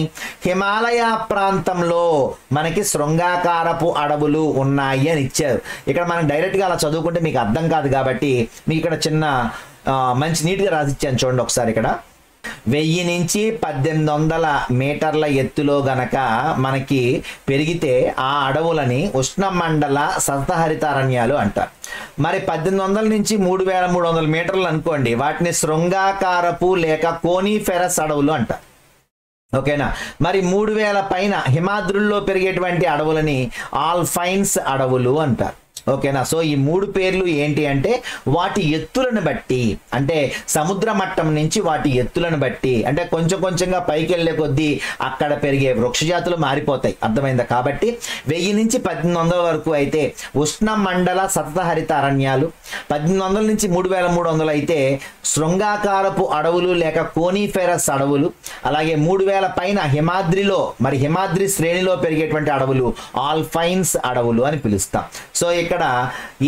హిమాలయ ప్రాంతంలో మనకి శృంగాకారపు అడవులు ఉన్నాయి అని ఇచ్చారు. ఇక్కడ మనం డైరెక్ట్ గా అలా చదువుకుంటే మీకు అర్థం కాదు కాబట్టి మీకు ఇక్కడ చిన్న మంచి నీట్గా రాసిచ్చాను చూడండి ఒకసారి. ఇక్కడ 1000 నుంచి 1800 మీటర్ల ఎత్తులో గనక మనకి పెరిగితే ఆ అడవులని ఉష్ణమండల సతహరితారణ్యాలు అంటారు. మరి 1800 నుంచి 3300 మీటర్లు అనుకోండి, వాటిని శృంగాకారపు లేక కోనిఫెరస్ అడవులు అంటారు. ఓకేనా? మరి 3000 పైన హిమాద్రుల్లో పెరిగేటువంటి అడవులని ఆల్ఫైన్స్ అడవులు అంటారు. ఓకేనా? సో ఈ 3 పేర్లు ఏంటి అంటే వాటి ఎత్తులను బట్టి, అంటే సముద్ర మట్టం నుంచి వాటి ఎత్తులను బట్టి, అంటే కొంచెం కొంచెంగా పైకి వెళ్ళే కొద్దీ అక్కడ పెరిగే వృక్షజాతులు మారిపోతాయి. అర్థమైందా? కాబట్టి 1000 నుంచి 1800 వరకు అయితే ఉష్ణ మండల సతతహరిత అరణ్యాలు, 1800 నుంచి 3300 అయితే శృంగాకారపు అడవులు లేక కోనిఫెరస్ అడవులు, అలాగే 3000 పైన హిమాద్రిలో, మరి హిమాద్రి శ్రేణిలో పెరిగేటువంటి అడవులు ఆల్ఫైన్స్ అడవులు అని పిలుస్తాం. సో ఇక్కడ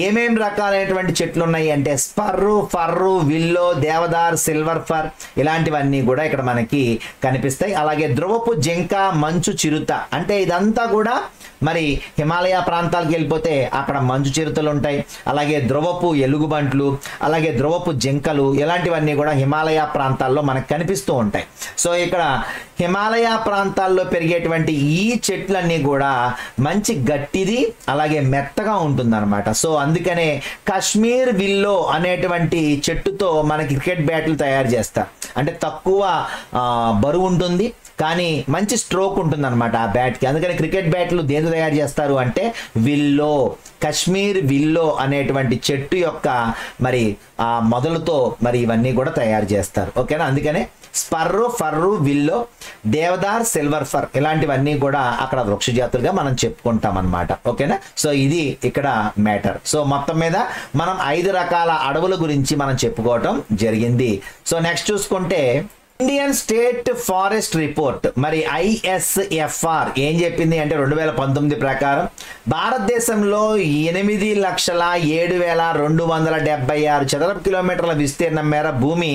ఏమేం రకాలైనటువంటి చెట్లు ఉన్నాయి అంటే స్పర్రు, ఫర్రు, విల్లో, దేవదార్, సిల్వర్ ఫర్ ఇలాంటివన్నీ కూడా ఇక్కడ మనకి కనిపిస్తాయి. అలాగే ధ్రువపు జింక, మంచు చిరుత, అంటే ఇదంతా కూడా మరి హిమాలయ ప్రాంతాలకు వెళ్ళిపోతే అక్కడ మంచు చిరుతలు ఉంటాయి. అలాగే ధ్రువపు ఎలుగుబంట్లు, అలాగే ధ్రువపు జింకలు, ఇలాంటివన్నీ కూడా హిమాలయ ప్రాంతాల్లో మనకు కనిపిస్తూ ఉంటాయి. సో ఇక్కడ హిమాలయ ప్రాంతాల్లో పెరిగేటువంటి ఈ చెట్లన్నీ కూడా మంచి గట్టిది అలాగే మెత్తగా ఉంటుందన్నమాట. సో అందుకనే కాశ్మీర్ విల్లో అనేటువంటి చెట్టుతో మనకి క్రికెట్ బ్యాట్లు తయారు చేస్తారు. అంటే తక్కువ బరువు ఉంటుంది కానీ మంచి స్ట్రోక్ ఉంటుంది అనమాట ఆ బ్యాట్కి. అందుకని క్రికెట్ బ్యాట్లు దేని తయారు చేస్తారు అంటే విల్లో, కాశ్మీర్ విల్లో అనేటువంటి చెట్టు యొక్క మరి ఆ మొదలుతో మరి ఇవన్నీ కూడా తయారు చేస్తారు. ఓకేనా? అందుకనే స్పర్రు, ఫర్రు, విల్లో, దేవదార్, సిల్వర్ ఫర్ ఇలాంటివన్నీ కూడా అక్కడ వృక్ష జాతులుగా మనం చెప్పుకుంటాం అన్నమాట. ఓకేనా? సో ఇది ఇక్కడ మ్యాటర్. సో మొత్తం మీద మనం 5 రకాల అడవుల గురించి మనం చెప్పుకోవటం జరిగింది. సో నెక్స్ట్ చూసుకుంటే ఇండియన్ స్టేట్ ఫారెస్ట్ రిపోర్ట్ మరి ISFR ఏం చెప్పింది అంటే 2019 ప్రకారం భారతదేశంలో 8,07,276 చదరపు కిలోమీటర్ల విస్తీర్ణం మేర భూమి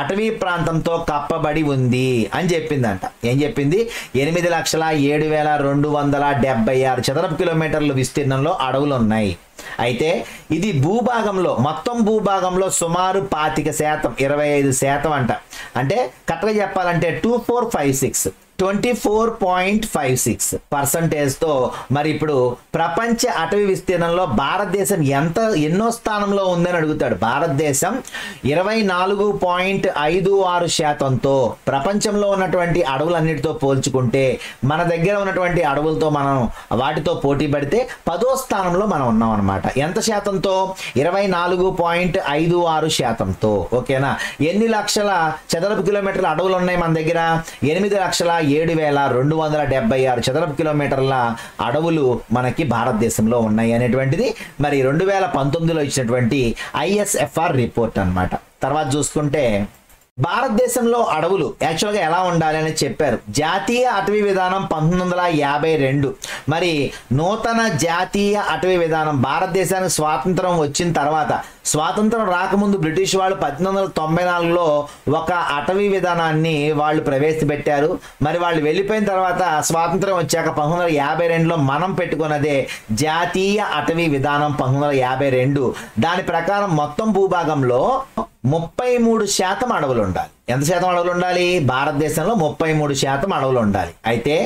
అటవీ ప్రాంతంతో కప్పబడి ఉంది అని చెప్పిందంట. ఏం చెప్పింది? 8,07,276 చదరపు కిలోమీటర్ల విస్తీర్ణంలో అడవులు ఉన్నాయి. అయితే ఇది భూభాగంలో, మొత్తం భూభాగంలో సుమారు 25%, 25% అంట. అంటే కరెక్ట్గా చెప్పాలంటే 24.56% తో మరి ఇప్పుడు ప్రపంచ అటవీ విస్తీర్ణంలో భారతదేశం ఎన్నో స్థానంలో ఉందని అడుగుతాడు. భారతదేశం 24.56%తో ప్రపంచంలో ఉన్నటువంటి అడవులన్నిటితో పోల్చుకుంటే మన దగ్గర ఉన్నటువంటి అడవులతో మనం వాటితో పోటీ పడితే 10వ స్థానంలో మనం ఉన్నాం అనమాట. ఎంత శాతంతో? 24.56%తో. ఓకేనా? ఎన్ని లక్షల చదరపు కిలోమీటర్ల అడవులు ఉన్నాయి మన దగ్గర? 8,07,276 చదరపు కిలోమీటర్ల అడవులు మనకి భారతదేశంలో ఉన్నాయి అనేటువంటిది మరి 2019లో ఇచ్చినటువంటి ISFR రిపోర్ట్ అన్నమాట. తర్వాత చూసుకుంటే భారతదేశంలో అడవులు యాక్చువల్గా ఎలా ఉండాలి అని చెప్పారు. జాతీయ అటవీ విధానం 1952 మరి నూతన జాతీయ అటవీ విధానం భారతదేశానికి స్వాతంత్రం వచ్చిన తర్వాత, స్వాతంత్రం రాకముందు బ్రిటిష్ వాళ్ళు 1894లో ఒక అటవీ విధానాన్ని వాళ్ళు ప్రవేశపెట్టారు. మరి వాళ్ళు వెళ్ళిపోయిన తర్వాత స్వాతంత్రం వచ్చాక 1952లో మనం పెట్టుకున్నదే జాతీయ అటవీ విధానం 1952. దాని ప్రకారం మొత్తం భూభాగంలో 33% అడవులు ఉండాలి. ఎంత శాతం అడవులు ఉండాలి? భారతదేశంలో 33% అడవులు ఉండాలి. అయితే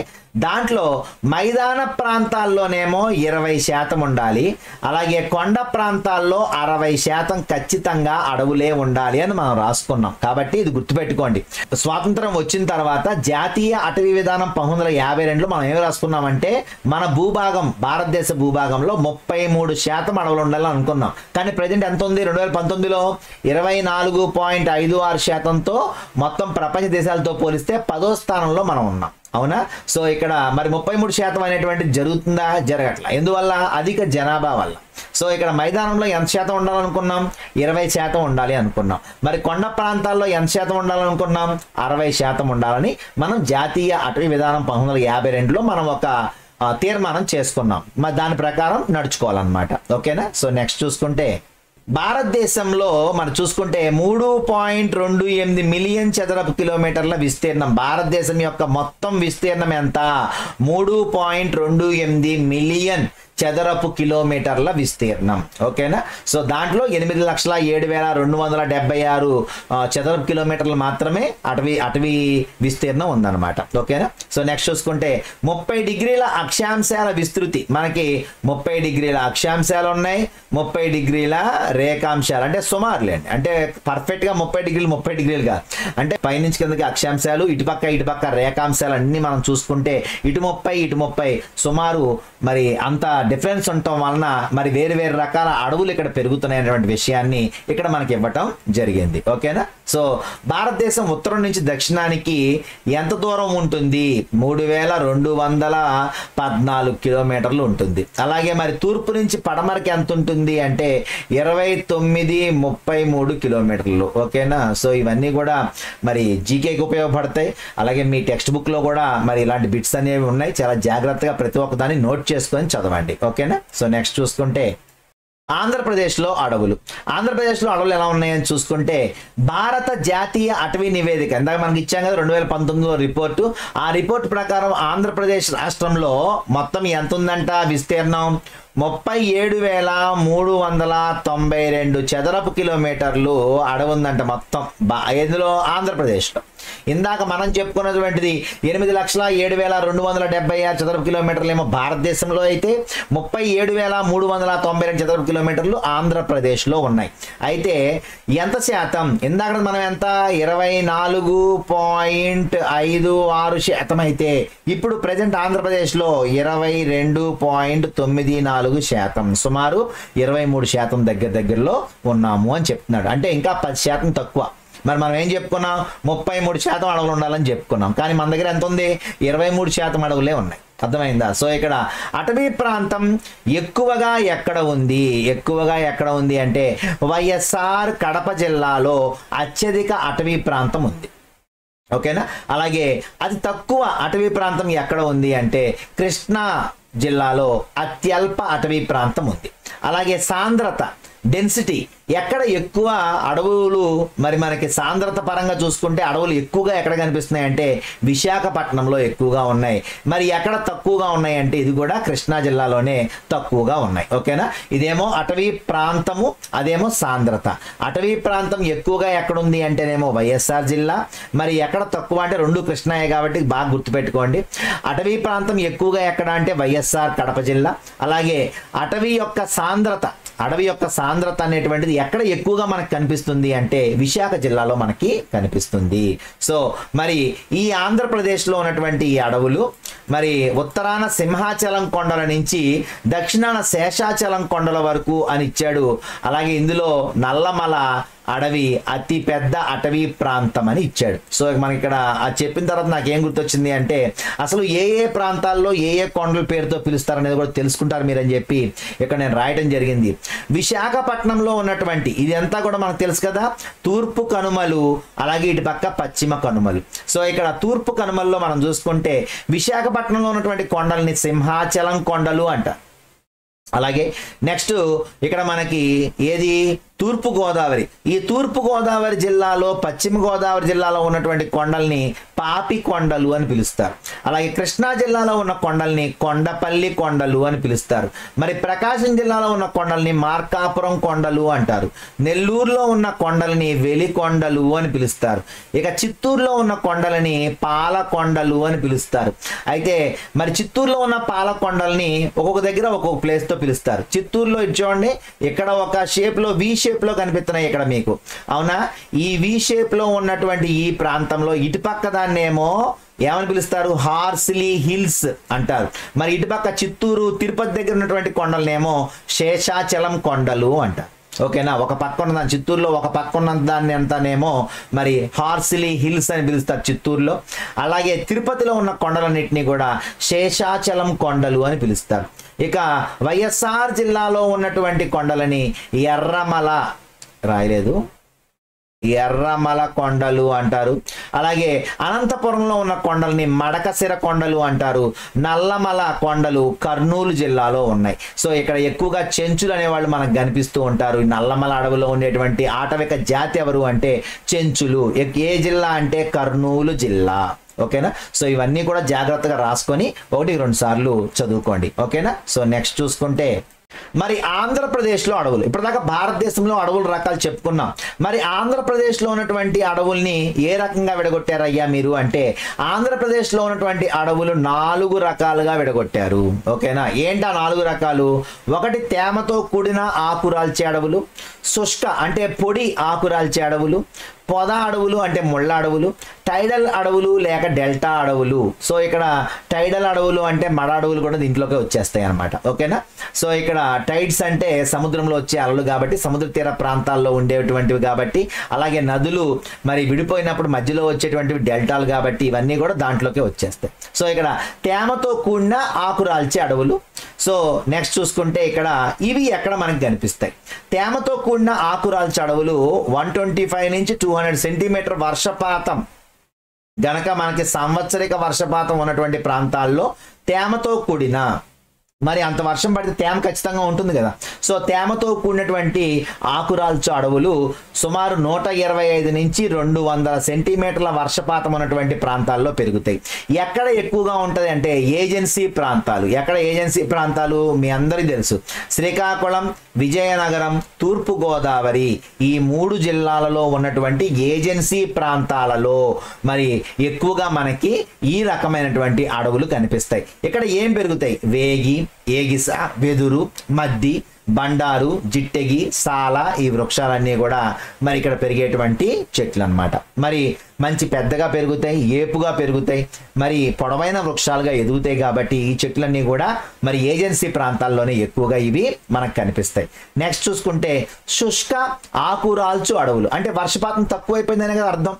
దాంట్లో మైదాన ప్రాంతాల్లోనేమో 20% ఉండాలి. అలాగే కొండ ప్రాంతాల్లో 60% ఖచ్చితంగా అడవులే ఉండాలి అని మనం రాసుకున్నాం. కాబట్టి ఇది గుర్తుపెట్టుకోండి. స్వాతంత్రం వచ్చిన తర్వాత జాతీయ అటవీ విధానం 1952లో మనం ఏం రాసుకున్నామంటే మన భూభాగం, భారతదేశ భూభాగంలో 33% అడవులు ఉండాలని అనుకున్నాం. కానీ ప్రజెంట్ ఎంత ఉంది? 2019లో 24.56%తో మొత్తం ప్రపంచ దేశాలతో పోలిస్తే 10వ స్థానంలో మనం ఉన్నాం. అవునా? సో ఇక్కడ మరి 33% అనేటువంటిది జరుగుతుందా? జరగట్లా. ఎందువల్ల? అధిక జనాభా వల్ల. సో ఇక్కడ మైదానంలో ఎంత శాతం ఉండాలనుకున్నాం? 20% ఉండాలి అనుకున్నాం. మరి కొండ ప్రాంతాల్లో ఎంత శాతం ఉండాలనుకున్నాం? 60% ఉండాలని మనం జాతీయ అటవీ విధానం 1952లో మనం ఒక తీర్మానం చేసుకున్నాం. మరి దాని ప్రకారం నడుచుకోవాలన్నమాట. ఓకేనా. సో నెక్స్ట్ చూసుకుంటే భారతదేశంలో మనం చూసుకుంటే 3.28 మిలియన్ చదరపు కిలోమీటర్ల విస్తీర్ణం. భారతదేశం యొక్క మొత్తం విస్తీర్ణం ఎంత? 3.28 మిలియన్ చదరపు కిలోమీటర్ల విస్తీర్ణం. ఓకేనా. సో దాంట్లో 8,07,276 చదరపు కిలోమీటర్లు మాత్రమే అటవీ విస్తీర్ణం ఉందన్నమాట. ఓకేనా. సో నెక్స్ట్ చూసుకుంటే 30 డిగ్రీల అక్షాంశాల విస్తృతి. మనకి 30 డిగ్రీల అక్షాంశాలు ఉన్నాయి, 30 డిగ్రీల రేఖాంశాలు, అంటే సుమారులేండి, అంటే పర్ఫెక్ట్ గా 30 డిగ్రీలు కాదు, అంటే పైనుంచి కిందకి అక్షాంశాలు, ఇటుపక్క రేఖాంశాలు అన్ని మనం చూసుకుంటే ఇటు 30 సుమారు మరి అంత డిఫరెన్స్ ఉండటం వలన మరి వేరు రకాల అడవులు ఇక్కడ పెరుగుతున్నాయనేటువంటి విషయాన్ని ఇక్కడ మనకి ఇవ్వటం జరిగింది. ఓకేనా. సో భారతదేశం ఉత్తరం నుంచి దక్షిణానికి ఎంత దూరం ఉంటుంది? 3,214 కిలోమీటర్లు ఉంటుంది. అలాగే మరి తూర్పు నుంచి పడమరకి ఎంత ఉంటుంది అంటే 2933 కిలోమీటర్లు. ఓకేనా. సో ఇవన్నీ కూడా మరి జీకేకి ఉపయోగపడతాయి. అలాగే మీ టెక్స్ట్ బుక్ లో కూడా మరి ఇలాంటి బిట్స్ అనేవి ఉన్నాయి. చాలా జాగ్రత్తగా ప్రతి ఒక్కదాన్ని నోట్ చేసుకొని చదవండి. ఓకేనా. సో నెక్స్ట్ చూసుకుంటే ఆంధ్రప్రదేశ్లో అడవులు. ఆంధ్రప్రదేశ్లో అడవులు ఎలా ఉన్నాయని చూసుకుంటే భారత జాతీయ అటవీ నివేదిక ఇందాక మనకి ఇచ్చాం కదా 2019లో రిపోర్టు. ఆ రిపోర్ట్ ప్రకారం ఆంధ్రప్రదేశ్ రాష్ట్రంలో మొత్తం ఎంత ఉందంట విస్తీర్ణం? 37,392 చదరపు కిలోమీటర్లు అడవి ఉందంట మొత్తం ఇందులో ఆంధ్రప్రదేశ్లో. ఇందాక మనం చెప్పుకున్నటువంటిది 8,07,276 చదరపు కిలోమీటర్లు ఏమో భారతదేశంలో అయితే 37,392 చదరపు కిలోమీటర్లు ఆంధ్రప్రదేశ్లో ఉన్నాయి. అయితే ఎంత శాతం? ఇందాక మనం ఎంత 24.56% అయితే ఇప్పుడు ప్రజెంట్ ఆంధ్రప్రదేశ్లో 22.94%, సుమారు 23% దగ్గరలో ఉన్నాము అని చెప్తున్నాడు. అంటే ఇంకా 10% తక్కువ. మరి మనం ఏం చెప్పుకున్నాం? 33% అడవులు ఉండాలని చెప్పుకున్నాం. కానీ మన దగ్గర ఎంత ఉంది? 23% అడవులే ఉన్నాయి. అర్థమైందా? సో ఇక్కడ అటవీ ప్రాంతం ఎక్కువగా ఎక్కడ ఉంది అంటే వైఎస్ఆర్ కడప జిల్లాలో అత్యధిక అటవీ ప్రాంతం ఉంది. ఓకేనా. అలాగే అతి తక్కువ అటవీ ప్రాంతం ఎక్కడ ఉంది అంటే కృష్ణా జిల్లాలో అత్యల్ప అటవీ ప్రాంతం ఉంది. అలాగే సాంద్రత, డెన్సిటీ, ఎక్కడ ఎక్కువ అడవులు మరి మనకి సాంద్రత పరంగా చూసుకుంటే అడవులు ఎక్కువగా ఎక్కడ కనిపిస్తున్నాయి అంటే విశాఖపట్నంలో ఎక్కువగా ఉన్నాయి. మరి ఎక్కడ తక్కువగా ఉన్నాయి అంటే ఇది కూడా కృష్ణా జిల్లాలోనే తక్కువగా ఉన్నాయి. ఓకేనా. ఇదేమో అటవీ ప్రాంతము, అదేమో సాంద్రత. అటవీ ప్రాంతం ఎక్కువగా ఎక్కడుంది అంటేనేమో వైఎస్ఆర్ జిల్లా, మరి ఎక్కడ తక్కువ అంటే రెండు కృష్ణాయే కాబట్టి బాగా గుర్తుపెట్టుకోండి. అటవీ ప్రాంతం ఎక్కువగా ఎక్కడ అంటే వైఎస్ఆర్ కడప జిల్లా. అలాగే అటవీ యొక్క సాంద్రత అనేటువంటిది ఎక్కడ ఎక్కువగా మనకు కనిపిస్తుంది అంటే విశాఖ జిల్లాలో మనకి కనిపిస్తుంది. సో మరి ఈ ఆంధ్రప్రదేశ్లో ఉన్నటువంటి ఈ అడవులు మరి ఉత్తరాన సింహాచలం కొండల నుంచి దక్షిణాన శేషాచలం కొండల వరకు అని ఇచ్చాడు. అలాగే ఇందులో నల్లమల అడవి అతి పెద్ద అటవీ ప్రాంతం అని ఇచ్చాడు. సో మనకి ఇక్కడ చెప్పిన తర్వాత నాకేం గుర్తొచ్చింది అంటే అసలు ఏ ప్రాంతాల్లో ఏ కొండల పేరుతో పిలుస్తారు అనేది కూడా తెలుసుకుంటారు మీరని చెప్పి ఇక్కడ నేను రాయటం జరిగింది. విశాఖపట్నంలో ఉన్నటువంటి ఇదంతా కూడా మనకు తెలుసు కదా, తూర్పు కనుమలు, అలాగే ఇటు పక్క పశ్చిమ కనుమలు. సో ఇక్కడ తూర్పు కనుమల్లో మనం చూసుకుంటే విశాఖపట్నంలో ఉన్నటువంటి కొండల్ని సింహాచలం కొండలు అంటారు. అలాగే నెక్స్ట్ ఇక్కడ మనకి ఏది తూర్పు గోదావరి. ఈ తూర్పు గోదావరి జిల్లాలో పశ్చిమ గోదావరి జిల్లాలో ఉన్నటువంటి కొండల్ని పాపి కొండలు అని పిలుస్తారు. అలాగే కృష్ణా జిల్లాలో ఉన్న కొండల్ని కొండపల్లి కొండలు అని పిలుస్తారు. మరి ప్రకాశం జిల్లాలో ఉన్న కొండల్ని మార్కాపురం కొండలు అంటారు. నెల్లూరులో ఉన్న కొండల్ని వెలికొండలు అని పిలుస్తారు. ఇక చిత్తూరులో ఉన్న కొండలని పాలకొండలు అని పిలుస్తారు. అయితే మరి చిత్తూరులో ఉన్న పాలకొండల్ని ఒక్కొక్క దగ్గర ఒక్కొక్క ప్లేస్తో పిలుస్తారు. చిత్తూరులో చూడండి, ఇక్కడ ఒక షేప్లో వి షేప్లో కనిపిస్తున్నాయి ఇక్కడ మీకు, అవునా? ఈ వి షేప్లో ఉన్నటువంటి ఈ ప్రాంతంలో ఇటుపక్క దాన్నేమో ఏమని పిలుస్తారు? హార్సిలీ హిల్స్ అంటారు. మరి ఇటుపక్క చిత్తూరు తిరుపతి దగ్గర ఉన్నటువంటి కొండలనేమో శేషాచలం కొండలు అంటారు. ఓకేనా. ఒక పక్క ఉన్న దాన్ని చిత్తూరులో ఒక పక్క ఉన్న దాన్ని అంతానేమో మరి హార్సిలీ హిల్స్ అని పిలుస్తారు చిత్తూరులో. అలాగే తిరుపతిలో ఉన్న కొండలన్నింటినీ కూడా శేషాచలం కొండలు అని పిలుస్తారు. ఇక వైఎస్ఆర్ జిల్లాలో ఉన్నటువంటి కొండలని ఎర్రమల రాయలేదు, ఎర్రమల కొండలు అంటారు. అలాగే అనంతపురంలో ఉన్న కొండల్ని మడకశిర కొండలు అంటారు. నల్లమల కొండలు కర్నూలు జిల్లాలో ఉన్నాయి. సో ఇక్కడ ఎక్కువగా చెంచులు అనేవాళ్ళు మనకు కనిపిస్తూ ఉంటారు. నల్లమల అడవిలో ఉండేటువంటి ఆటవిక జాతి ఎవరు అంటే చెంచులు. ఏ జిల్లా అంటే కర్నూలు జిల్లా. ఓకేనా. సో ఇవన్నీ కూడా జాగ్రత్తగా రాసుకొని 1-2 సార్లు చదువుకోండి. ఓకేనా. సో నెక్స్ట్ చూసుకుంటే మరి ఆంధ్రప్రదేశ్లో అడవులు, ఇప్పటిదాకా భారతదేశంలో అడవుల రకాలు చెప్పుకున్నాం. మరి ఆంధ్రప్రదేశ్లో ఉన్నటువంటి అడవుల్ని ఏ రకంగా విడగొట్టారయ్యా మీరు అంటే ఆంధ్రప్రదేశ్లో ఉన్నటువంటి అడవులు 4 రకాలుగా విడగొట్టారు. ఓకేనా. ఏంటా 4 రకాలు? ఒకటి తేమతో కూడిన ఆకురాల్చే అడవులు, శుష్క అంటే పొడి ఆకురాల్చే అడవులు, పొద అడవులు అంటే ముళ్ళ అడవులు, టైడల్ అడవులు లేక డెల్టా అడవులు. సో ఇక్కడ టైడల్ అడవులు అంటే మడ అడవులు కూడా దీంట్లోకి వచ్చేస్తాయి అన్నమాట. ఓకేనా. సో ఇక్కడ టైడ్స్ అంటే సముద్రంలో వచ్చే అలలు కాబట్టి సముద్ర తీర ప్రాంతాల్లో ఉండేటువంటివి కాబట్టి, అలాగే నదులు మరి విడిపోయినప్పుడు మధ్యలో వచ్చేటువంటివి డెల్టాలు కాబట్టి ఇవన్నీ కూడా దాంట్లోకి వచ్చేస్తాయి. సో ఇక్కడ తేమతో కూడిన ఆకురాల్చే అడవులు. సో నెక్స్ట్ చూసుకుంటే ఇక్కడ ఇవి ఎక్కడ మనకు కనిపిస్తాయి? తేమతో కూడిన ఆకురాల్చే అడవులు 125 నుంచి 200 సెంటీమీటర్ వర్షపాతం గనక మనకి సంవత్సరిక వర్షపాతం ఉన్నటువంటి ప్రాంతాల్లో తేమతో కూడిన, మరి అంత వర్షం పడితే తేమ ఖచ్చితంగా ఉంటుంది కదా. సో తేమతో కూడినటువంటి ఆకురాల్చు అడవులు సుమారు 125 నుంచి 200 సెంటీమీటర్ల వర్షపాతం ఉన్నటువంటి ప్రాంతాల్లో పెరుగుతాయి. ఎక్కడ ఎక్కువగా ఉంటుంది అంటే ఏజెన్సీ ప్రాంతాలు. ఎక్కడ ఏజెన్సీ ప్రాంతాలు? మీ అందరికీ తెలుసు, శ్రీకాకుళం, విజయనగరం, తూర్పు గోదావరి ఈ 3 జిల్లాలలో ఉన్నటువంటి ఏజెన్సీ ప్రాంతాలలో మరి ఎక్కువగా మనకి ఈ రకమైనటువంటి అడవులు కనిపిస్తాయి. ఇక్కడ ఏం పెరుగుతాయి? వేగి, ఏగిస, వెదురు, మద్ది, బండారు, జిట్టెగి, సాల ఈ వృక్షాలన్నీ కూడా మరి ఇక్కడ పెరిగేటువంటి చెట్లు అన్నమాట. మరి మంచి పెద్దగా పెరుగుతాయి, ఏపుగా పెరుగుతాయి, మరి పొడవైన వృక్షాలుగా ఎదుగుతాయి కాబట్టి ఈ చెట్లన్నీ కూడా మరి ఏజెన్సీ ప్రాంతాల్లోనే ఎక్కువగా ఇవి మనకు కనిపిస్తాయి. నెక్స్ట్ చూసుకుంటే శుష్క ఆకురాల్చు అడవులు అంటే వర్షపాతం తక్కువైపోయిందనే కదా అర్థం.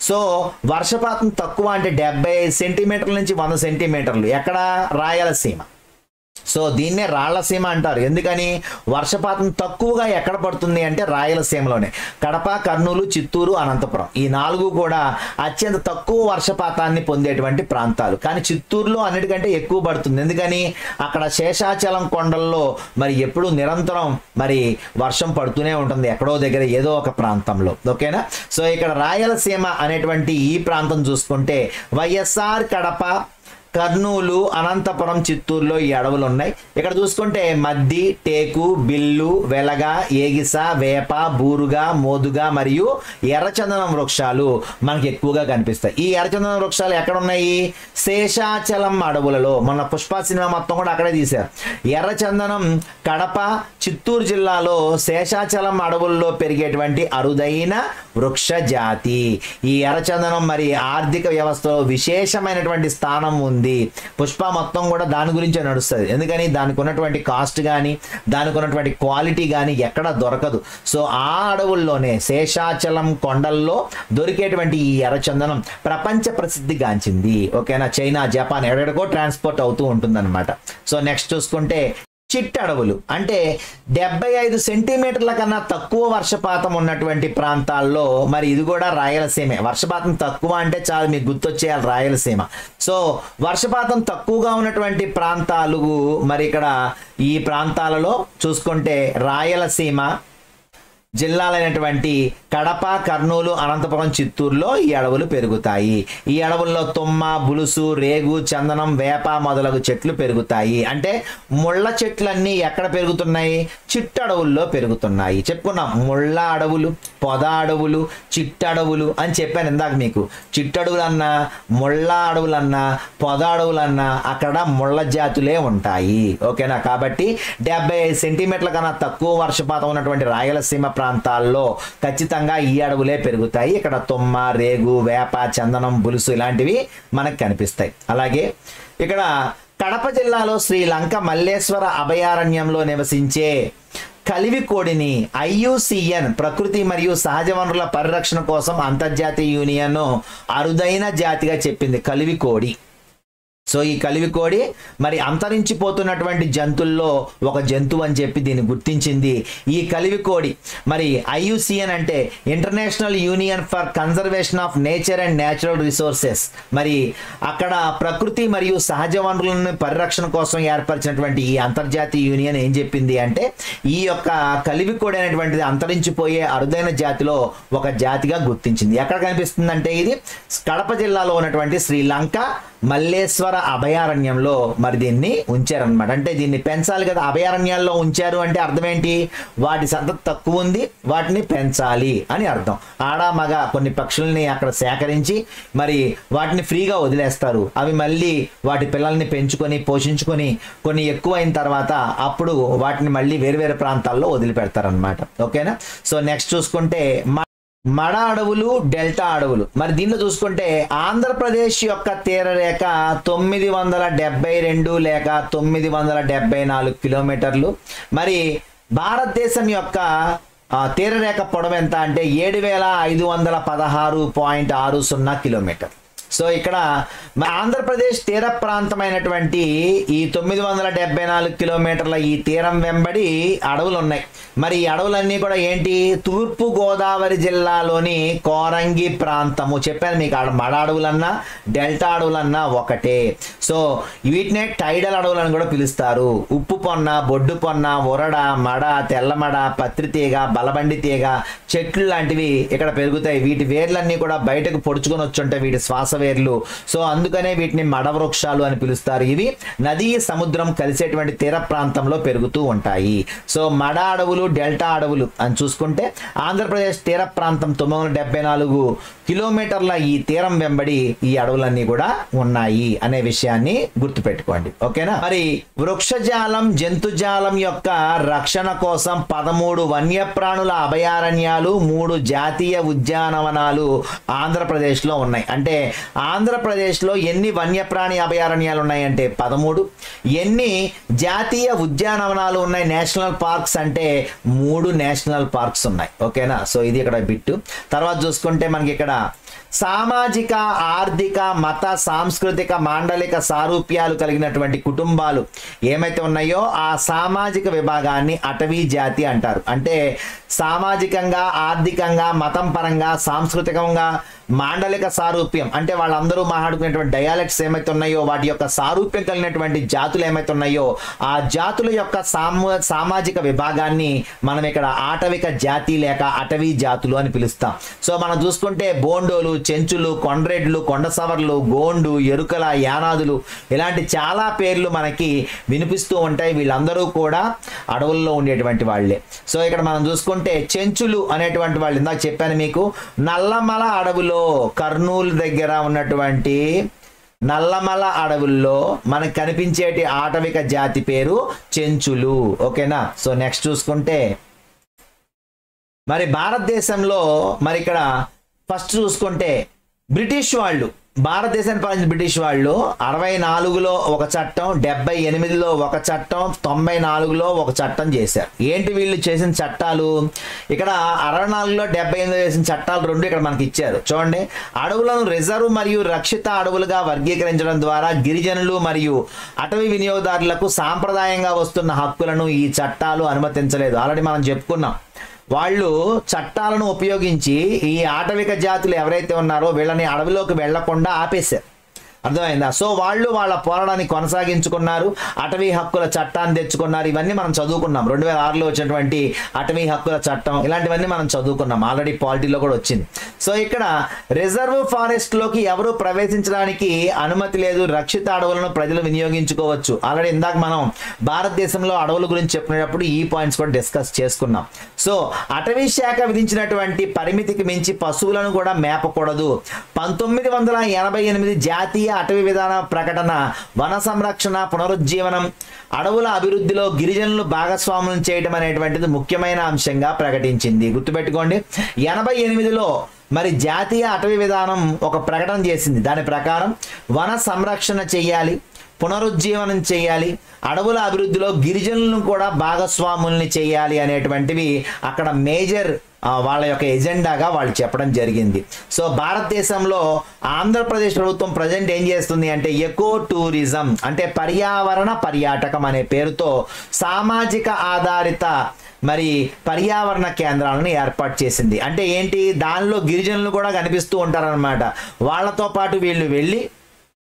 సో వర్షపాతం తక్కువ అంటే 75 సెంటీమీటర్ల నుంచి 100 సెంటీమీటర్లు. ఎక్కడ? రాయలసీమ. సో దీన్నే రాళ్లసీమ అంటారు. ఎందుకని? వర్షపాతం తక్కువగా ఎక్కడ పడుతుంది అంటే రాయలసీమలోనే. కడప, కర్నూలు, చిత్తూరు, అనంతపురం ఈ 4 కూడా అత్యంత తక్కువ వర్షపాతాన్ని పొందేటువంటి ప్రాంతాలు. కానీ చిత్తూరులో అన్నిటికంటే ఎక్కువ పడుతుంది. ఎందుకని? అక్కడ శేషాచలం కొండల్లో మరి ఎప్పుడు నిరంతరం మరి వర్షం పడుతూనే ఉంటుంది ఎక్కడో దగ్గర ఏదో ఒక ప్రాంతంలో. ఓకేనా. సో ఇక్కడ రాయలసీమ అనేటువంటి ఈ ప్రాంతం చూసుకుంటే వైఎస్ఆర్ కడప, కర్నూలు, అనంతపురం, చిత్తూరులో ఈ అడవులు ఉన్నాయి. ఇక్కడ చూసుకుంటే మద్ది, టేకు, బిల్లు, వెలగ, ఏగిస, వేప, బూరుగా, మోదుగా మరియు ఎర్రచందనం వృక్షాలు మనకి ఎక్కువగా కనిపిస్తాయి. ఈ ఎర్రచందనం వృక్షాలు ఎక్కడ ఉన్నాయి? శేషాచలం అడవులలో. మన పుష్ప సినిమా మొత్తం కూడా అక్కడే తీశారు. ఎర్రచందనం కడప, చిత్తూరు జిల్లాలో శేషాచలం అడవుల్లో పెరిగేటువంటి అరుదైన వృక్ష జాతి. ఈ ఎర్రచందనం మరి ఆర్థిక వ్యవస్థలో విశేషమైనటువంటి స్థానం ఉంది. పుష్ప మొత్తం కూడా దాని గురించే నడుస్తుంది. ఎందుకని? దానికి ఉన్నటువంటి కాస్ట్ కానీ దానికి ఉన్నటువంటి క్వాలిటీ కానీ ఎక్కడ దొరకదు. సో ఆ అడవుల్లోనే శేషాచలం కొండల్లో దొరికేటువంటి ఈ ఎర్రచందనం ప్రపంచ ప్రసిద్ధిగాంచింది. ఓకేనా. చైనా, జపాన్ ఎక్కడికో ట్రాన్స్పోర్ట్ అవుతూ ఉంటుందన్నమాట. సో నెక్స్ట్ చూసుకుంటే చిట్ట అడవులు అంటే 75 సెంటీమీటర్ల కన్నా తక్కువ వర్షపాతం ఉన్నటువంటి ప్రాంతాల్లో మరి ఇది కూడా రాయలసీమే. వర్షపాతం తక్కువ అంటే చాలు మీకు గుర్తొచ్చేయాలి రాయలసీమ. సో వర్షపాతం తక్కువగా ఉన్నటువంటి ప్రాంతాలు మరి ఇక్కడ ఈ ప్రాంతాలలో చూసుకుంటే రాయలసీమ జిల్లాలైనటువంటి కడప, కర్నూలు, అనంతపురం, చిత్తూరులో ఈ అడవులు పెరుగుతాయి. ఈ అడవుల్లో తుమ్మ, బులుసు, రేగు, చందనం, వేప మొదలగు చెట్లు పెరుగుతాయి. అంటే ముళ్ళ చెట్లన్నీ ఎక్కడ పెరుగుతున్నాయి? చిట్టడవుల్లో పెరుగుతున్నాయి. చెప్పుకున్నాం ముళ్ళ అడవులు, పొద అడవులు, చిట్టడవులు అని చెప్పాను ఇందాక మీకు. చిట్టడవులన్నా, ముళ్ళ అడవులన్నా, పొద అడవులన్నా అక్కడ ముళ్ళ జాతులే ఉంటాయి. ఓకేనా. కాబట్టి 75 సెంటీమీటర్ల కన్నా తక్కువ వర్షపాతం ఉన్నటువంటి రాయలసీమ ప్రాంతాల్లో ఖచ్చితంగా ఈ అడవులే పెరుగుతాయి. ఇక్కడ తుమ్మ, రేగు, వేప, చందనం, బులుసు ఇలాంటివి మనకు కనిపిస్తాయి. అలాగే ఇక్కడ కడప జిల్లాలో శ్రీలంక మల్లేశ్వర అభయారణ్యంలో నివసించే కలివికోడిని IUCN ప్రకృతి మరియు సహజ వనరుల పరిరక్షణ కోసం అంతర్జాతీయ యూనియన్ అరుదైన జాతిగా చెప్పింది కలివికోడి. సో ఈ కలివికోడి మరి అంతరించిపోతున్నటువంటి జంతువుల్లో ఒక జంతువు అని చెప్పి దీన్ని గుర్తించింది ఈ కలివికోడి. మరి IUCN అంటే international union for conservation of nature and natural resources. మరి అక్కడ ప్రకృతి మరియు సహజ వనరులను పరిరక్షణ కోసం ఏర్పరిచినటువంటి ఈ అంతర్జాతీయ యూనియన్ ఏం చెప్పింది అంటే ఈ యొక్క కలివికోడి అనేటువంటిది అంతరించిపోయే అరుదైన జాతిలో ఒక జాతిగా గుర్తించింది. ఎక్కడ కనిపిస్తుందంటే ఇది కడప జిల్లాలో ఉన్నటువంటి శ్రీలంక మల్లేశ్వర అభయారణ్యంలో మరి దీన్ని ఉంచారనమాట. అంటే దీన్ని పెంచాలి కదా, అభయారణ్యాల్లో ఉంచారు అంటే అర్థం ఏంటి, వాటి సంతతి తక్కువ ఉంది, వాటిని పెంచాలి అని అర్థం. ఆడ మగ కొన్ని పక్షుల్ని అక్కడ సేకరించి మరి వాటిని ఫ్రీగా వదిలేస్తారు. అవి మళ్ళీ వాటి పిల్లల్ని పెంచుకొని పోషించుకొని కొన్ని ఎక్కువ అయిన తర్వాత అప్పుడు వాటిని మళ్ళీ వేరు వేరు ప్రాంతాల్లో వదిలిపెడతారనమాట. ఓకేనా. సో నెక్స్ట్ చూసుకుంటే మడ అడవులు, డెల్టా అడవులు. మరి దీనిలో చూసుకుంటే ఆంధ్రప్రదేశ్ యొక్క తీరరేఖ 972 లేక 974 కిలోమీటర్లు. మరి భారతదేశం యొక్క తీరరేఖ పొడవు ఎంత అంటే 7516.60 కిలోమీటర్. సో ఇక్కడ ఆంధ్రప్రదేశ్ తీర ప్రాంతమైనటువంటి ఈ 974 కిలోమీటర్ల ఈ తీరం వెంబడి అడవులు ఉన్నాయి. మరి ఈ అడవులన్నీ కూడా ఏంటి, తూర్పు గోదావరి జిల్లాలోని కోరంగి ప్రాంతము. చెప్పాను మీకు మడ అడవులన్నా డెల్టా అడవులన్నా ఒకటే. సో వీటినే టైడల్ అడవులని కూడా పిలుస్తారు. ఉప్పు పొన్న, బొడ్డు పొన్న, ఉరడ, మడ, తెల్లమడ, పత్రి తీగ, బలబండి తీగ చెట్లు లాంటివి ఇక్కడ పెరుగుతాయి. వీటి వేర్లన్నీ కూడా బయటకు పొడుచుకొని వచ్చుంటాయి, వీటి శ్వాస వేర్లు. సో అందుకనే వీటిని మడ వృక్షాలు అని పిలుస్తారు. ఇవి నదీ సముద్రం కలిసేటువంటి తీర ప్రాంతంలో పెరుగుతూ ఉంటాయి. సో మడ అడవులు, డెల్టా అడవులు అని చూసుకుంటే ఆంధ్రప్రదేశ్ తీర ప్రాంతం 974 కిలోమీటర్ల ఈ తీరం వెంబడి ఈ అడవులన్నీ కూడా ఉన్నాయి అనే విషయాన్ని గుర్తుపెట్టుకోండి. ఓకేనా. మరి వృక్షజాలం, జంతుజాలం యొక్క రక్షణ కోసం 13 వన్యప్రాణుల అభయారణ్యాలు, 3 జాతీయ ఉద్యానవనాలు ఆంధ్రప్రదేశ్లో ఉన్నాయి. అంటే ఆంధ్రప్రదేశ్లో ఎన్ని వన్యప్రాణి అభయారణ్యాలు ఉన్నాయంటే 13. ఎన్ని జాతీయ ఉద్యానవనాలు ఉన్నాయి, నేషనల్ పార్క్స్ అంటే 3 నేషనల్ పార్క్స్ ఉన్నాయి. ఓకేనా. సో ఇది ఇక్కడ బిట్టు. తర్వాత చూసుకుంటే మనకి ఇక్కడ సామాజిక, ఆర్థిక, మత, సాంస్కృతిక, మాండలిక సారూప్యాలు కలిగినటువంటి కుటుంబాలు ఏమైతే ఉన్నాయో ఆ సామాజిక విభాగాన్ని అటవీ జాతి అంటారు. అంటే సామాజికంగా, ఆర్థికంగా, మతం పరంగా, సాంస్కృతికంగా, మాండలిక సారూప్యం అంటే వాళ్ళందరూ మాట్లాడుకునేటువంటి డయాలెక్ట్స్ ఏమైతే ఉన్నాయో వాటి యొక్క సారూప్యం కలిగినటువంటి జాతులు ఏమైతే ఉన్నాయో ఆ జాతుల యొక్క సామాజిక విభాగాన్ని మనం ఇక్కడ ఆటవిక జాతి లేక అటవీ జాతులు అని పిలుస్తాం. సో మనం చూసుకుంటే బోండోలు, చెంచులు, కొండ్రెడ్లు, కొండసవర్లు, గోండు, ఎరుకల, యానాదులు ఇలాంటి చాలా పేర్లు మనకి వినిపిస్తూ ఉంటాయి. వీళ్ళందరూ కూడా అడవుల్లో ఉండేటువంటి వాళ్ళే. సో ఇక్కడ మనం చూసుకుంటే చెంచులు అనేటువంటి వాళ్ళు ఇందాక చెప్పాను మీకు, నల్లమల అడవులో కర్నూలు దగ్గర ఉన్నటువంటి నల్లమల అడవుల్లో మనకు కనిపించేటి ఆటవిక జాతి పేరు చెంచులు. ఓకేనా. సో నెక్స్ట్ చూసుకుంటే మరి భారతదేశంలో మరి ఇక్కడ ఫస్ట్ చూసుకుంటే బ్రిటిష్ వాళ్ళు, భారతదేశాన్ని పాలించిన బ్రిటిష్ వాళ్ళు 64లో ఒక చట్టం, 78లో ఒక చట్టం, 94లో ఒక చట్టం చేశారు. ఏంటి వీళ్ళు చేసిన చట్టాలు, ఇక్కడ 64లో 78లో చేసిన చట్టాలు 2 ఇక్కడ మనకి ఇచ్చారు. చూడండి, అడవులను రిజర్వ్ మరియు రక్షిత అడవులుగా వర్గీకరించడం ద్వారా గిరిజనులు మరియు అటవీ వినియోగదారులకు సాంప్రదాయంగా వస్తున్న హక్కులను ఈ చట్టాలు అనుమతించలేదు. ఆల్రెడీ మనం చెప్పుకున్నాం. వాళ్ళు చట్టాలను ఉపయోగించి ఈ ఆటవిక జాతులు ఎవరైతే ఉన్నారో వీళ్ళని అడవిలోకి వెళ్లకుండా ఆపేశారు. అర్థమైందా. సో వాళ్ళు వాళ్ళ పోరాటాన్ని కొనసాగించుకున్నారు, అటవీ హక్కుల చట్టాన్ని తెచ్చుకున్నారు. ఇవన్నీ మనం చదువుకున్నాం. 2006లో వచ్చినటువంటి అటవీ హక్కుల చట్టం ఇలాంటివన్నీ మనం చదువుకున్నాం, ఆల్రెడీ పాలిటీలో కూడా వచ్చింది. సో ఇక్కడ రిజర్వ్ ఫారెస్ట్ లోకి ఎవరు ప్రవేశించడానికి అనుమతి లేదు, రక్షిత అడవులను ప్రజలు వినియోగించుకోవచ్చు. ఆల్రెడీ ఇందాక మనం భారతదేశంలో అడవుల గురించి చెప్పినప్పుడు ఈ పాయింట్స్ కూడా డిస్కస్ చేసుకున్నాం. సో అటవీ శాఖ విధించినటువంటి పరిమితికి మించి పశువులను కూడా మేపకూడదు. 1988 జాతీయ అటవీ విధాన ప్రకటన వన సంరక్షణ, పునరుజ్జీవనం, అడవుల అభివృద్ధిలో గిరిజనులు భాగస్వాములను చేయడం అనేటువంటిది ముఖ్యమైన అంశంగా ప్రకటించింది. గుర్తుపెట్టుకోండి, 88లో మరి జాతీయ అటవీ విధానం ఒక ప్రకటన చేసింది. దాని ప్రకారం వన సంరక్షణ చేయాలి, పునరుజ్జీవనం చేయాలి, అడవుల అభివృద్ధిలో గిరిజనులను కూడా భాగస్వాముల్ని చేయాలి అనేటువంటివి అక్కడ మేజర్ వాళ్ళ యొక్క ఎజెండాగా వాళ్ళు చెప్పడం జరిగింది. సో భారతదేశంలో ఆంధ్రప్రదేశ్ ప్రభుత్వం ప్రజెంట్ ఏం చేస్తుంది అంటే ఎకో టూరిజం అంటే పర్యావరణ పర్యాటకం అనే పేరుతో సామాజిక ఆధారిత మరి పర్యావరణ కేంద్రాలను ఏర్పాటు చేసింది. అంటే ఏంటి, దానిలో గిరిజనులు కూడా కనిపిస్తూ ఉంటారనమాట. వాళ్ళతో పాటు వీళ్ళు వెళ్ళి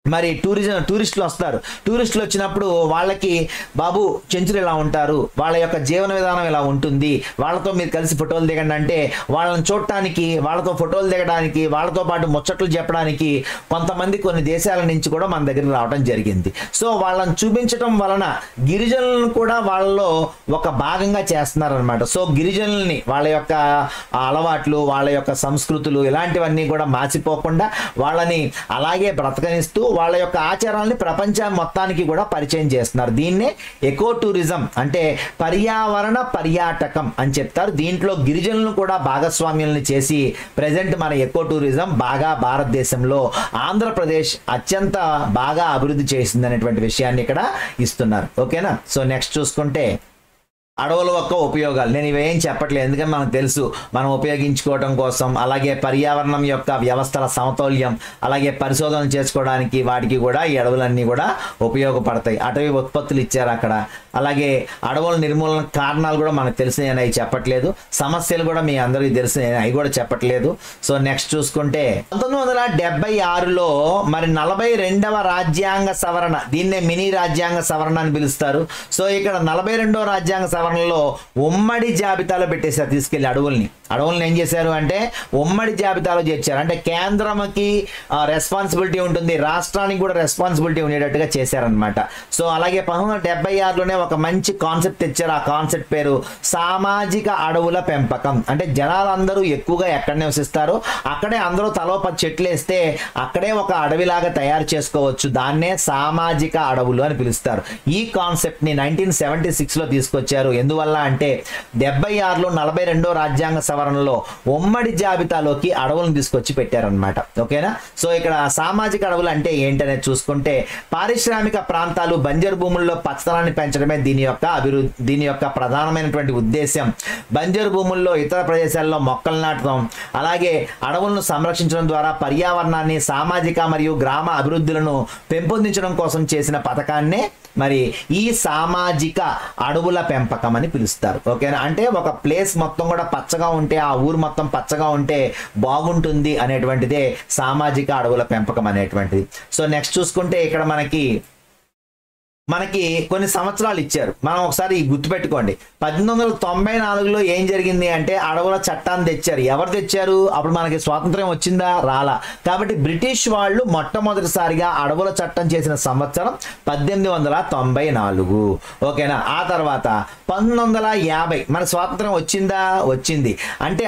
మరి టూరిస్టులు వస్తారు. టూరిస్టులు వచ్చినప్పుడు వాళ్ళకి బాబు చెంచులు ఇలా ఉంటారు, వాళ్ళ యొక్క జీవన విధానం ఇలా ఉంటుంది, వాళ్ళతో మీరు కలిసి ఫోటోలు దిగండి అంటే వాళ్ళని చూడటానికి, వాళ్ళతో ఫోటోలు దిగడానికి, వాళ్ళతో పాటు ముచ్చట్లు చెప్పడానికి కొంతమంది కొన్ని దేశాల నుంచి కూడా మన దగ్గరికి రావడం జరిగింది. సో వాళ్ళని చూపించడం వలన గిరిజనులను కూడా వాళ్ళలో ఒక భాగంగా చేస్తున్నారనమాట. సో గిరిజనుల్ని వాళ్ళ యొక్క అలవాట్లు, వాళ్ళ యొక్క సంస్కృతులు ఇలాంటివన్నీ కూడా మార్చిపోకుండా వాళ్ళని అలాగే బ్రతకనిస్తూ వాళ్ళ యొక్క ఆచారాలని ప్రపంచం మొత్తానికి కూడా పరిచయం చేస్తున్నారు. దీన్నే ఎకో టూరిజం అంటే పర్యావరణ పర్యాటకం అని చెప్తారు. దీంట్లో గిరిజనులను కూడా భాగస్వామ్యాలను చేసి ప్రజెంట్ మన ఎకో టూరిజం బాగా భారతదేశంలో ఆంధ్రప్రదేశ్ అత్యంత బాగా అభివృద్ధి చేసింది అనేటువంటి విషయాన్ని ఇక్కడ ఇస్తున్నారు. ఓకేనా. సో నెక్స్ట్ చూసుకుంటే అడవుల యొక్క ఉపయోగాలు. నేను ఇవేం చెప్పట్లేదు, ఎందుకంటే మనకు తెలుసు మనం ఉపయోగించుకోవడం కోసం, అలాగే పర్యావరణం యొక్క వ్యవస్థల సమతౌల్యం, అలాగే పరిశోధన చేసుకోవడానికి వాటికి కూడా ఈ అడవులన్నీ కూడా ఉపయోగపడతాయి. అటవీ ఉత్పత్తులు ఇచ్చారు అక్కడ. అలాగే అడవుల నిర్మూలన కారణాలు కూడా మనకు తెలిసినాయి, అవి చెప్పట్లేదు. సమస్యలు కూడా మీ అందరికీ తెలిసినాయి, అవి కూడా చెప్పట్లేదు. సో నెక్స్ట్ చూసుకుంటే 1976లో మరి 42వ రాజ్యాంగ సవరణ, దీన్నే మినీ రాజ్యాంగ సవరణ అని పిలుస్తారు. సో ఇక్కడ 42వ రాజ్యాంగ సవరణలో ఉమ్మడి జాబితాలో పెట్టేశారు. తీసుకెళ్లి అడవుల్ని ఏం చేశారు అంటే ఉమ్మడి జాబితాలో చేర్చారు. అంటే కేంద్రంకి రెస్పాన్సిబిలిటీ ఉంటుంది, రాష్ట్రానికి కూడా రెస్పాన్సిబిలిటీ ఉండేటట్టుగా చేశారనమాట. సో అలాగే 1976లోనే ఒక మంచి కాన్సెప్ట్ తెచ్చారు. ఆ కాన్సెప్ట్ పేరు సామాజిక అడవుల పెంపకం. అంటే జనాలందరూ ఎక్కువగా ఎక్కడ నివసిస్తారో అక్కడే అందరూ తలో 10 చెట్లు వేస్తే అక్కడే ఒక అడవిలాగా తయారు చేసుకోవచ్చు. దాన్నే సామాజిక అడవులు అని పిలుస్తారు. ఈ కాన్సెప్ట్ ని 1976లో తీసుకొచ్చారు. ఎందువల్ల అంటే 76లో 42వ రాజ్యాంగ సవరణలో ఉమ్మడి జాబితాలోకి అడవులను తీసుకొచ్చి పెట్టారనమాట. ఓకేనా. సో ఇక్కడ సామాజిక అడవులు అంటే ఏంటనేది చూసుకుంటే పారిశ్రామిక ప్రాంతాలు, బంజరు భూముల్లో పచ్చదనాన్ని పెంచడమే దీని యొక్క ప్రధానమైనటువంటి ఉద్దేశం. బంజరు భూముల్లో ఇతర ప్రదేశాల్లో మొక్కలు నాటడం, అలాగే అడవులను సంరక్షించడం ద్వారా పర్యావరణాన్ని, సామాజిక మరియు గ్రామ అభివృద్ధులను పెంపొందించడం కోసం చేసిన పథకాన్నే మరి ఈ సామాజిక అడవుల పెంపకం అని పిలుస్తారు. ఓకేనా. అంటే ఒక ప్లేస్ మొత్తం కూడా పచ్చగా ఉంటే, ఆ ఊరు మొత్తం పచ్చగా ఉంటే బాగుంటుంది అనేటువంటిదే సామాజిక అడవుల పెంపకం అనేటువంటిది. సో నెక్స్ట్ చూసుకుంటే ఇక్కడ మనకి కొన్ని సంవత్సరాలు ఇచ్చారు. మనం ఒకసారి గుర్తుపెట్టుకోండి. 1894లో ఏం జరిగింది అంటే అడవుల చట్టాన్ని తెచ్చారు. ఎవరు తెచ్చారు? అప్పుడు మనకి స్వాతంత్ర్యం వచ్చిందా? రాలా. కాబట్టి బ్రిటిష్ వాళ్ళు మొట్టమొదటిసారిగా అడవుల చట్టం చేసిన సంవత్సరం 1894. ఓకేనా. ఆ తర్వాత 1950 మన స్వాతంత్ర్యం వచ్చిందా? వచ్చింది. అంటే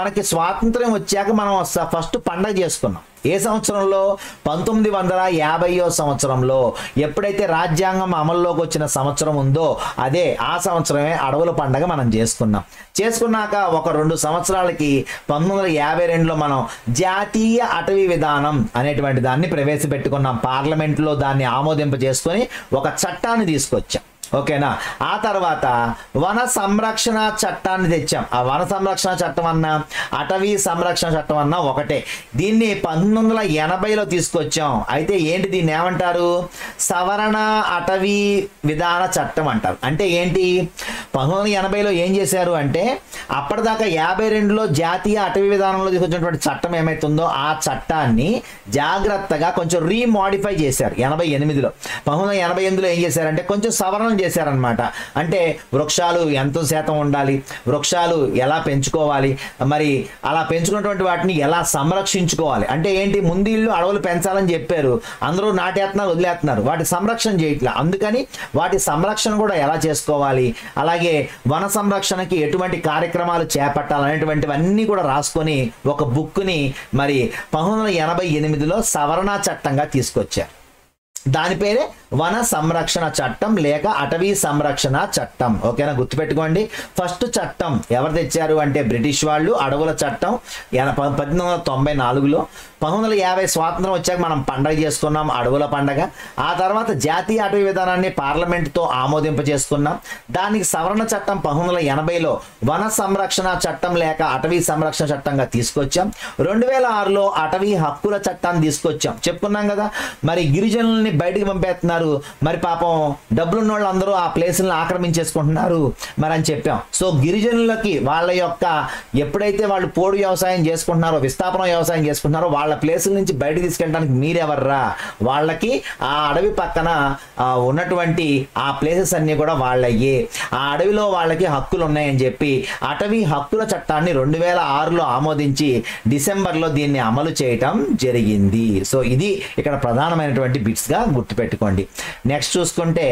మనకి స్వాతంత్ర్యం వచ్చాక మనం ఫస్ట్ పండగ చేసుకున్నాం. ఏ సంవత్సరంలో? 1950వ సంవత్సరంలో. ఎప్పుడైతే రాజ్యాంగం అమల్లోకి వచ్చిన సంవత్సరం ఉందో ఆ సంవత్సరమే అడవుల పండగ మనం చేసుకున్నాక ఒక 2 సంవత్సరాలకి 1952లో మనం జాతీయ అటవీ విధానం అనేటువంటి దాన్ని ప్రవేశపెట్టుకున్నాం. పార్లమెంట్లో దాన్ని ఆమోదింప చేసుకొని ఒక చట్టాన్ని తీసుకొచ్చాం. ఓకేనా. ఆ తర్వాత వన సంరక్షణ చట్టాన్ని తెచ్చాం. ఆ వన సంరక్షణ చట్టం అన్నా అటవీ సంరక్షణ చట్టం అన్నా ఒకటే. దీన్ని 1980లో తీసుకొచ్చాం. అయితే ఏంటి, దీన్ని ఏమంటారు? సవరణ అటవీ విధాన చట్టం అంటారు. అంటే ఏంటి, 1980లో ఏం చేశారు అంటే అప్పటిదాకా 52లో జాతీయ అటవీ విధానంలో తీసుకొచ్చినటువంటి చట్టం ఏమైతుందో ఆ చట్టాన్ని జాగ్రత్తగా కొంచెం రీమోడిఫై చేశారు 88లో. 1988లో ఏం చేశారంటే కొంచెం సవరణ చేశారనమాట. అంటే వృక్షాలు ఎంత శాతం ఉండాలి, వృక్షాలు ఎలా పెంచుకోవాలి, మరి అలా పెంచుకున్నటువంటి వాటిని ఎలా సంరక్షించుకోవాలి. అంటే ఏంటి, ముందు ఇల్లు అడవులు పెంచాలని చెప్పారు, అందరూ నాటేస్తున్నారు, వదిలేస్తున్నారు, వాటి సంరక్షణ చేయట్లా. అందుకని వాటి సంరక్షణ కూడా ఎలా చేసుకోవాలి, అలాగే వన సంరక్షణకి ఎటువంటి కార్యక్రమాలు చేపట్టాలనేటువంటివన్నీ కూడా రాసుకొని ఒక బుక్ని మరి 1988లో సవరణ చట్టంగా తీసుకొచ్చారు. దాని పేరే వన సంరక్షణ చట్టం లేక అటవీ సంరక్షణ చట్టం. ఓకేనా, గుర్తుపెట్టుకోండి. ఫస్ట్ చట్టం ఎవరు తెచ్చారు అంటే బ్రిటిష్ వాళ్ళు. అడవుల చట్టం 1894లో. 1950 స్వాతంత్రం వచ్చాక మనం పండగ చేసుకున్నాం, అడవుల పండగ. ఆ తర్వాత జాతీయ అటవీ విధానాన్ని పార్లమెంటుతో ఆమోదింప చేసుకున్నాం. దానికి సవరణ చట్టం 1980లో వన సంరక్షణ చట్టం లేక అటవీ సంరక్షణ చట్టంగా తీసుకొచ్చాం. 2006లో అటవీ హక్కుల చట్టాన్ని తీసుకొచ్చాం, చెప్పుకున్నాం కదా. మరి గిరిజనుల్ని బయటికి పంపేస్తున్నారు, మరి పాపం డబ్బులున్న వాళ్ళు అందరూ ఆ ప్లేసులను ఆక్రమించేసుకుంటున్నారు మరి అని చెప్పాం. సో గిరిజనులకి వాళ్ళ యొక్క ఎప్పుడైతే వాళ్ళు పోడు వ్యవసాయం చేసుకుంటున్నారో, విస్థాపన వ్యవసాయం చేసుకుంటున్నారో, వాళ్ళ ప్లేసుల నుంచి బయటకు తీసుకెళ్ళడానికి మీరెవర్రా, వాళ్ళకి ఆ అడవి పక్కన ఉన్నటువంటి ఆ ప్లేసెస్ అన్ని కూడా వాళ్ళయ్యే, ఆ అడవిలో వాళ్ళకి హక్కులు ఉన్నాయని చెప్పి అటవీ హక్కుల చట్టాన్ని 2006లో ఆమోదించి డిసెంబర్లో దీన్ని అమలు చేయటం జరిగింది. సో ఇది ఇక్కడ ప్రధానమైనటువంటి బిట్స్ గా గుర్తుపెట్టుకోండి. నెక్స్ట్ చూసుకుంటే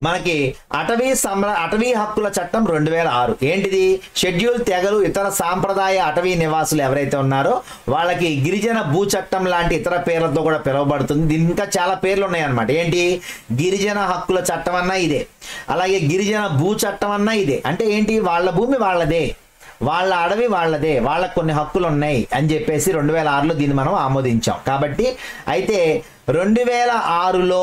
మనకి అటవీ హక్కుల చట్టం 2006 ఏంటిది? షెడ్యూల్ తెగలు ఇతర సాంప్రదాయ అటవీ నివాసులు ఎవరైతే ఉన్నారో వాళ్ళకి గిరిజన భూ చట్టం లాంటి ఇతర పేర్లతో కూడా పిలువబడుతుంది. దీనికి ఇంకా చాలా పేర్లు ఉన్నాయన్నమాట. ఏంటి? గిరిజన హక్కుల చట్టం అన్నా ఇదే, అలాగే గిరిజన భూ చట్టం అన్నా ఇదే. అంటే ఏంటి? వాళ్ళ భూమి వాళ్ళదే, వాళ్ళ అడవి వాళ్ళదే, వాళ్ళకు కొన్ని హక్కులు ఉన్నాయి అని చెప్పేసి 2006లో దీన్ని మనం ఆమోదించాం. కాబట్టి అయితే 2006లో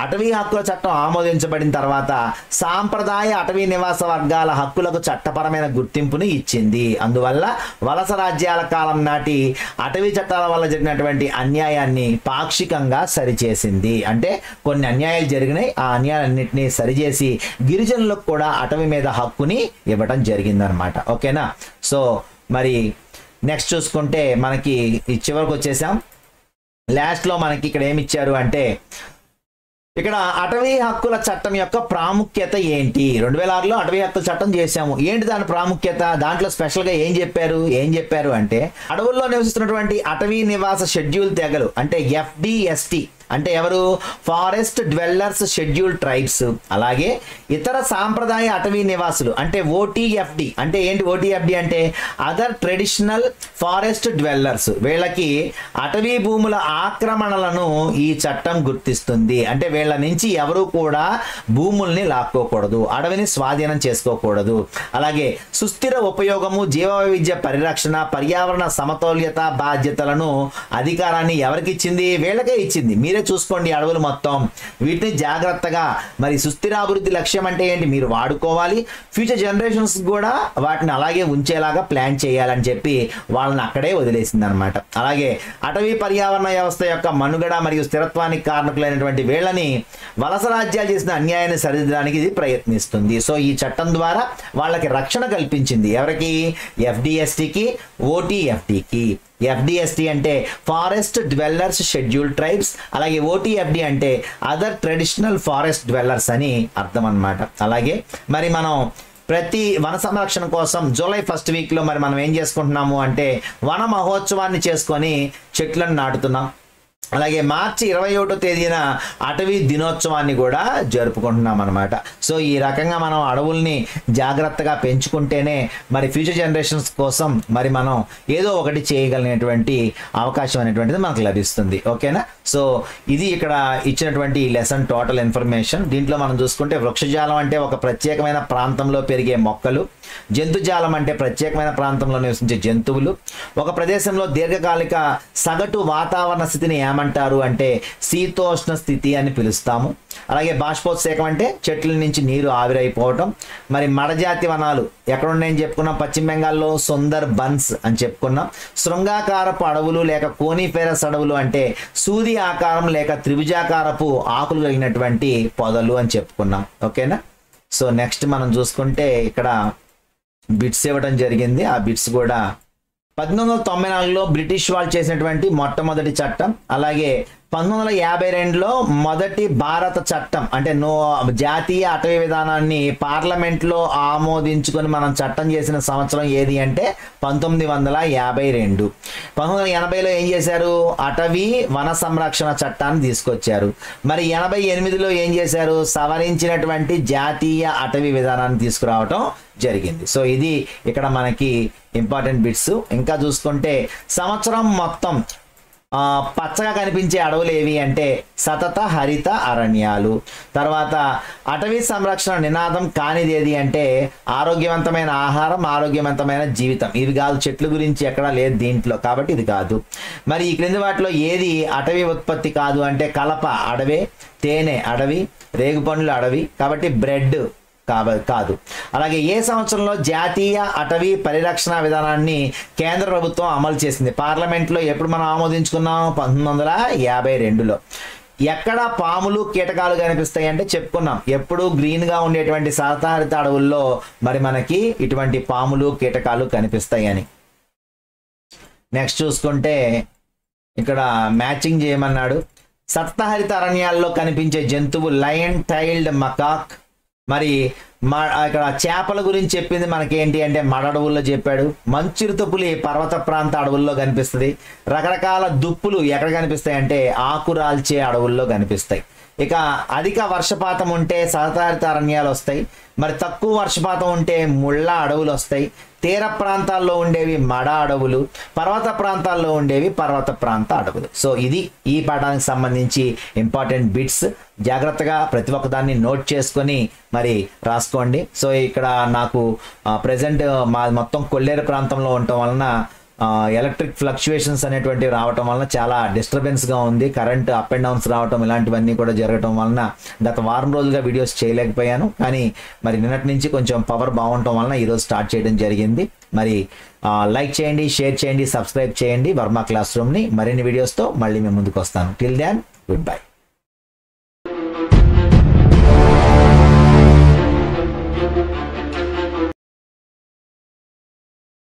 అటవీ హక్కుల చట్టం ఆమోదించబడిన తర్వాత సాంప్రదాయ అటవీ నివాస వర్గాల హక్కులకు చట్టపరమైన గుర్తింపుని ఇచ్చింది. అందువల్ల వలస రాజ్యాల కాలం నాటి అటవీ చట్టాల వల్ల జరిగినటువంటి అన్యాయాన్ని పాక్షికంగా సరిచేసింది. అంటే కొన్ని అన్యాయాలు జరిగినాయి, ఆ అన్యాయాలన్నింటినీ సరిచేసి గిరిజనులకు కూడా అటవీ మీద హక్కుని ఇవ్వడం జరిగిందనమాట. ఓకేనా? సో మరి నెక్స్ట్ చూసుకుంటే మనకి చివరికి వచ్చేసాం. లాస్ట్లో మనకి ఇక్కడ ఏమి ఇచ్చారు అంటే ఇక్కడ అటవీ హక్కుల చట్టం యొక్క ప్రాముఖ్యత ఏంటి? 2006లో అటవీ హక్కుల చట్టం చేశాము. ఏంటి దాని ప్రాముఖ్యత? దాంట్లో స్పెషల్గా ఏం చెప్పారు అంటే అడవుల్లో నివసిస్తున్నటువంటి అటవీ నివాస షెడ్యూల్ తెగలు అంటే FDST అంటే ఎవరు? Forest dwellers schedule tribes. అలాగే ఇతర సాంప్రదాయ అటవీ నివాసులు అంటే OTFD అంటే ఏంటి? OTFD అంటే అదర్ ట్రెడిషనల్ ఫారెస్ట్ డ్వెల్లర్స్. వీళ్ళకి అటవీ భూముల ఆక్రమణలను ఈ చట్టం గుర్తిస్తుంది. అంటే వీళ్ళ నుంచి ఎవరు కూడా భూముల్ని లాక్కోకూడదు, అడవిని స్వాధీనం చేసుకోకూడదు. అలాగే సుస్థిర ఉపయోగము, జీవ వైవిధ్య పరిరక్షణ, పర్యావరణ సమతౌల్యత బాధ్యతలను అధికారాన్ని ఎవరికి ఇచ్చింది? వీళ్ళకే ఇచ్చింది. మీరే చూసుకోండి అడవులు మొత్తం, వీటిని జాగ్రత్తగా మరి సుస్థిరాభివృద్ధి లక్ష్యం అంటే ఏంటి? మీరు వాడుకోవాలి, ఫ్యూచర్ జనరేషన్స్ కూడా వాటిని అలాగే ఉంచేలాగా ప్లాన్ చేయాలని చెప్పి వాళ్ళని అక్కడే వదిలేసింది అనమాట. అలాగే అటవీ పర్యావరణ వ్యవస్థ యొక్క మనుగడ మరియు స్థిరత్వానికి కారణకులైనటువంటి వీళ్ళని వలస రాజ్యాలు చేసిన అన్యాయాన్ని సరిదిద్దడానికి ఇది ప్రయత్నిస్తుంది. సో ఈ చట్టం ద్వారా వాళ్ళకి రక్షణ కల్పించింది. ఎవరికి? FDSTకి, OTFDకి. FDST అంటే ఫారెస్ట్ డ్వెల్లర్స్ షెడ్యూల్ ట్రైబ్స్, అలాగే OTFD అంటే అదర్ ట్రెడిషనల్ ఫారెస్ట్ డ్వెల్లర్స్ అని అర్థం అన్నమాట. అలాగే మరి మనం ప్రతి వన సంరక్షణ కోసం జూలై 1st వీక్లో మరి మనం ఏం చేసుకుంటున్నాము అంటే వన మహోత్సవాన్ని చేసుకొని చెట్లను నాటుతున్నాం. అలాగే మార్చి 21వ తేదీన అటవీ దినోత్సవాన్ని కూడా జరుపుకుంటున్నాం అనమాట. సో ఈ రకంగా మనం అడవుల్ని జాగ్రత్తగా పెంచుకుంటేనే మరి ఫ్యూచర్ జనరేషన్స్ కోసం మరి మనం ఏదో ఒకటి చేయగలిగినటువంటి అవకాశం అనేటువంటిది మనకు లభిస్తుంది. ఓకేనా? సో ఇది ఇక్కడ ఇచ్చినటువంటి లెసన్ టోటల్ ఇన్ఫర్మేషన్. దీంట్లో మనం చూసుకుంటే వృక్షజాలం అంటే ఒక ప్రత్యేకమైన ప్రాంతంలో పెరిగే మొక్కలు, జంతుజాలం అంటే ప్రత్యేకమైన ప్రాంతంలో నివసించే జంతువులు, ఒక ప్రదేశంలో దీర్ఘకాలిక సగటు వాతావరణ స్థితిని ఏమంటారు అంటే శీతోష్ణ స్థితి అని పిలుస్తాము. అలాగే బాష్పోత్సేకం అంటే చెట్ల నుంచి నీరు ఆవిరైపోవటం. మరి మడజాతి వనాలు ఎక్కడున్నాయని చెప్పుకున్నాం? పశ్చిమ బెంగాల్లో సుందర్ బన్స్ అని చెప్పుకున్నాం. శృంగాకారపు అడవులు లేక కోనిఫెరస్ అడవులు అంటే సూది ఆకారం లేక త్రిభుజాకారపు ఆకులు కలిగినటువంటి పొదలు అని చెప్పుకున్నాం. ఓకేనా? సో నెక్స్ట్ మనం చూసుకుంటే ఇక్కడ బిట్స్ ఇవ్వడం జరిగింది. ఆ బిట్స్ కూడా 1894లో బ్రిటిష్ వాళ్ళు చేసినటువంటి మొట్టమొదటి చట్టం, అలాగే 1952లో మొదటి భారత చట్టం అంటే జాతీయ అటవీ విధానాన్ని పార్లమెంట్లో ఆమోదించుకొని మనం చట్టం చేసిన సంవత్సరం ఏది అంటే 1952. 1980లో ఏం చేశారు? అటవీ వన సంరక్షణ చట్టాన్ని తీసుకొచ్చారు. మరి 88లో ఏం చేశారు? సవరించినటువంటి జాతీయ అటవీ విధానాన్ని తీసుకురావటం జరిగింది. సో ఇది ఇక్కడ మనకి ఇంపార్టెంట్ బిట్స్. ఇంకా చూసుకుంటే సంవత్సరం మొత్తం పచ్చగా కనిపించే అడవులు ఏవి అంటే సతత హరిత అరణ్యాలు. తర్వాత అటవీ సంరక్షణ నినాదం కానిది ఏది అంటే ఆరోగ్యవంతమైన ఆహారం, ఆరోగ్యవంతమైన జీవితం. ఇవి కాదు, చెట్ల గురించి ఎక్కడా లేదు దీంట్లో, కాబట్టి ఇది కాదు. మరి ఈ క్రింది వాటిలో ఏది అటవీ ఉత్పత్తి కాదు అంటే కలప అడవే, తేనె అడవి, రేగుపండ్లు అడవి, కాబట్టి బ్రెడ్ కాదు. అలాగే ఏ సంవత్సరంలో జాతీయ అటవీ పరిరక్షణ విధానాన్ని కేంద్ర ప్రభుత్వం అమలు చేసింది? పార్లమెంట్లో ఎప్పుడు మనం ఆమోదించుకున్నాం? 1952లో. ఎక్కడ పాములు కీటకాలు కనిపిస్తాయి అంటే చెప్పుకున్నాం, ఎప్పుడు గ్రీన్గా ఉండేటువంటి సతతహరిత అడవుల్లో మరి మనకి ఇటువంటి పాములు కీటకాలు కనిపిస్తాయి అని. నెక్స్ట్ చూసుకుంటే ఇక్కడ మ్యాచింగ్ చేయమన్నాడు. సతతహరిత అరణ్యాల్లో కనిపించే జంతువు లయన్ టైల్డ్ మకాక్. మరి ఇక్కడ చేపల గురించి చెప్పింది మనకేంటి అంటే మడ అడవుల్లో చెప్పాడు. మంచురుతపులి పర్వత ప్రాంత అడవుల్లో కనిపిస్తుంది. రకరకాల దుప్పులు ఎక్కడ కనిపిస్తాయి అంటే ఆకురాల్చే అడవుల్లో కనిపిస్తాయి. ఇక అధిక వర్షపాతం ఉంటే సతతహరిత అరణ్యాలు వస్తాయి. మరి తక్కువ వర్షపాతం ఉంటే ముళ్ళ అడవులు వస్తాయి. తీర ప్రాంతాల్లో ఉండేవి మడ అడవులు, పర్వత ప్రాంతాల్లో ఉండేవి పర్వత ప్రాంత అడవులు. సో ఇది ఈ పాఠానికి సంబంధించి ఇంపార్టెంట్ బిట్స్. జాగ్రత్తగా ప్రతి ఒక్కదాన్ని నోట్ చేసుకొని మరి రాసుకోండి. సో ఇక్కడ నాకు ప్రజెంట్ మా మొత్తం కొల్లేరు ప్రాంతంలో ఉండటం వలన ఎలక్ట్రిక్ ఫ్లక్చుయేషన్స్ అనేటువంటివి రావటం వలన చాలా డిస్టర్బెన్స్గా ఉంది. కరెంట్ అప్ అండ్ డౌన్స్ రావటం ఇలాంటివన్నీ కూడా జరగటం వలన గత వారం రోజులుగా వీడియోస్ చేయలేకపోయాను. కానీ మరి నిన్నటి నుంచి కొంచెం పవర్ బాగుండటం వలన ఈరోజు స్టార్ట్ చేయడం జరిగింది. మరి లైక్ చేయండి, షేర్ చేయండి, సబ్స్క్రైబ్ చేయండి వర్మ క్లాస్ రూమ్ని. మరిన్ని వీడియోస్తో మళ్ళీ మేము ముందుకు వస్తాను. Till then good by.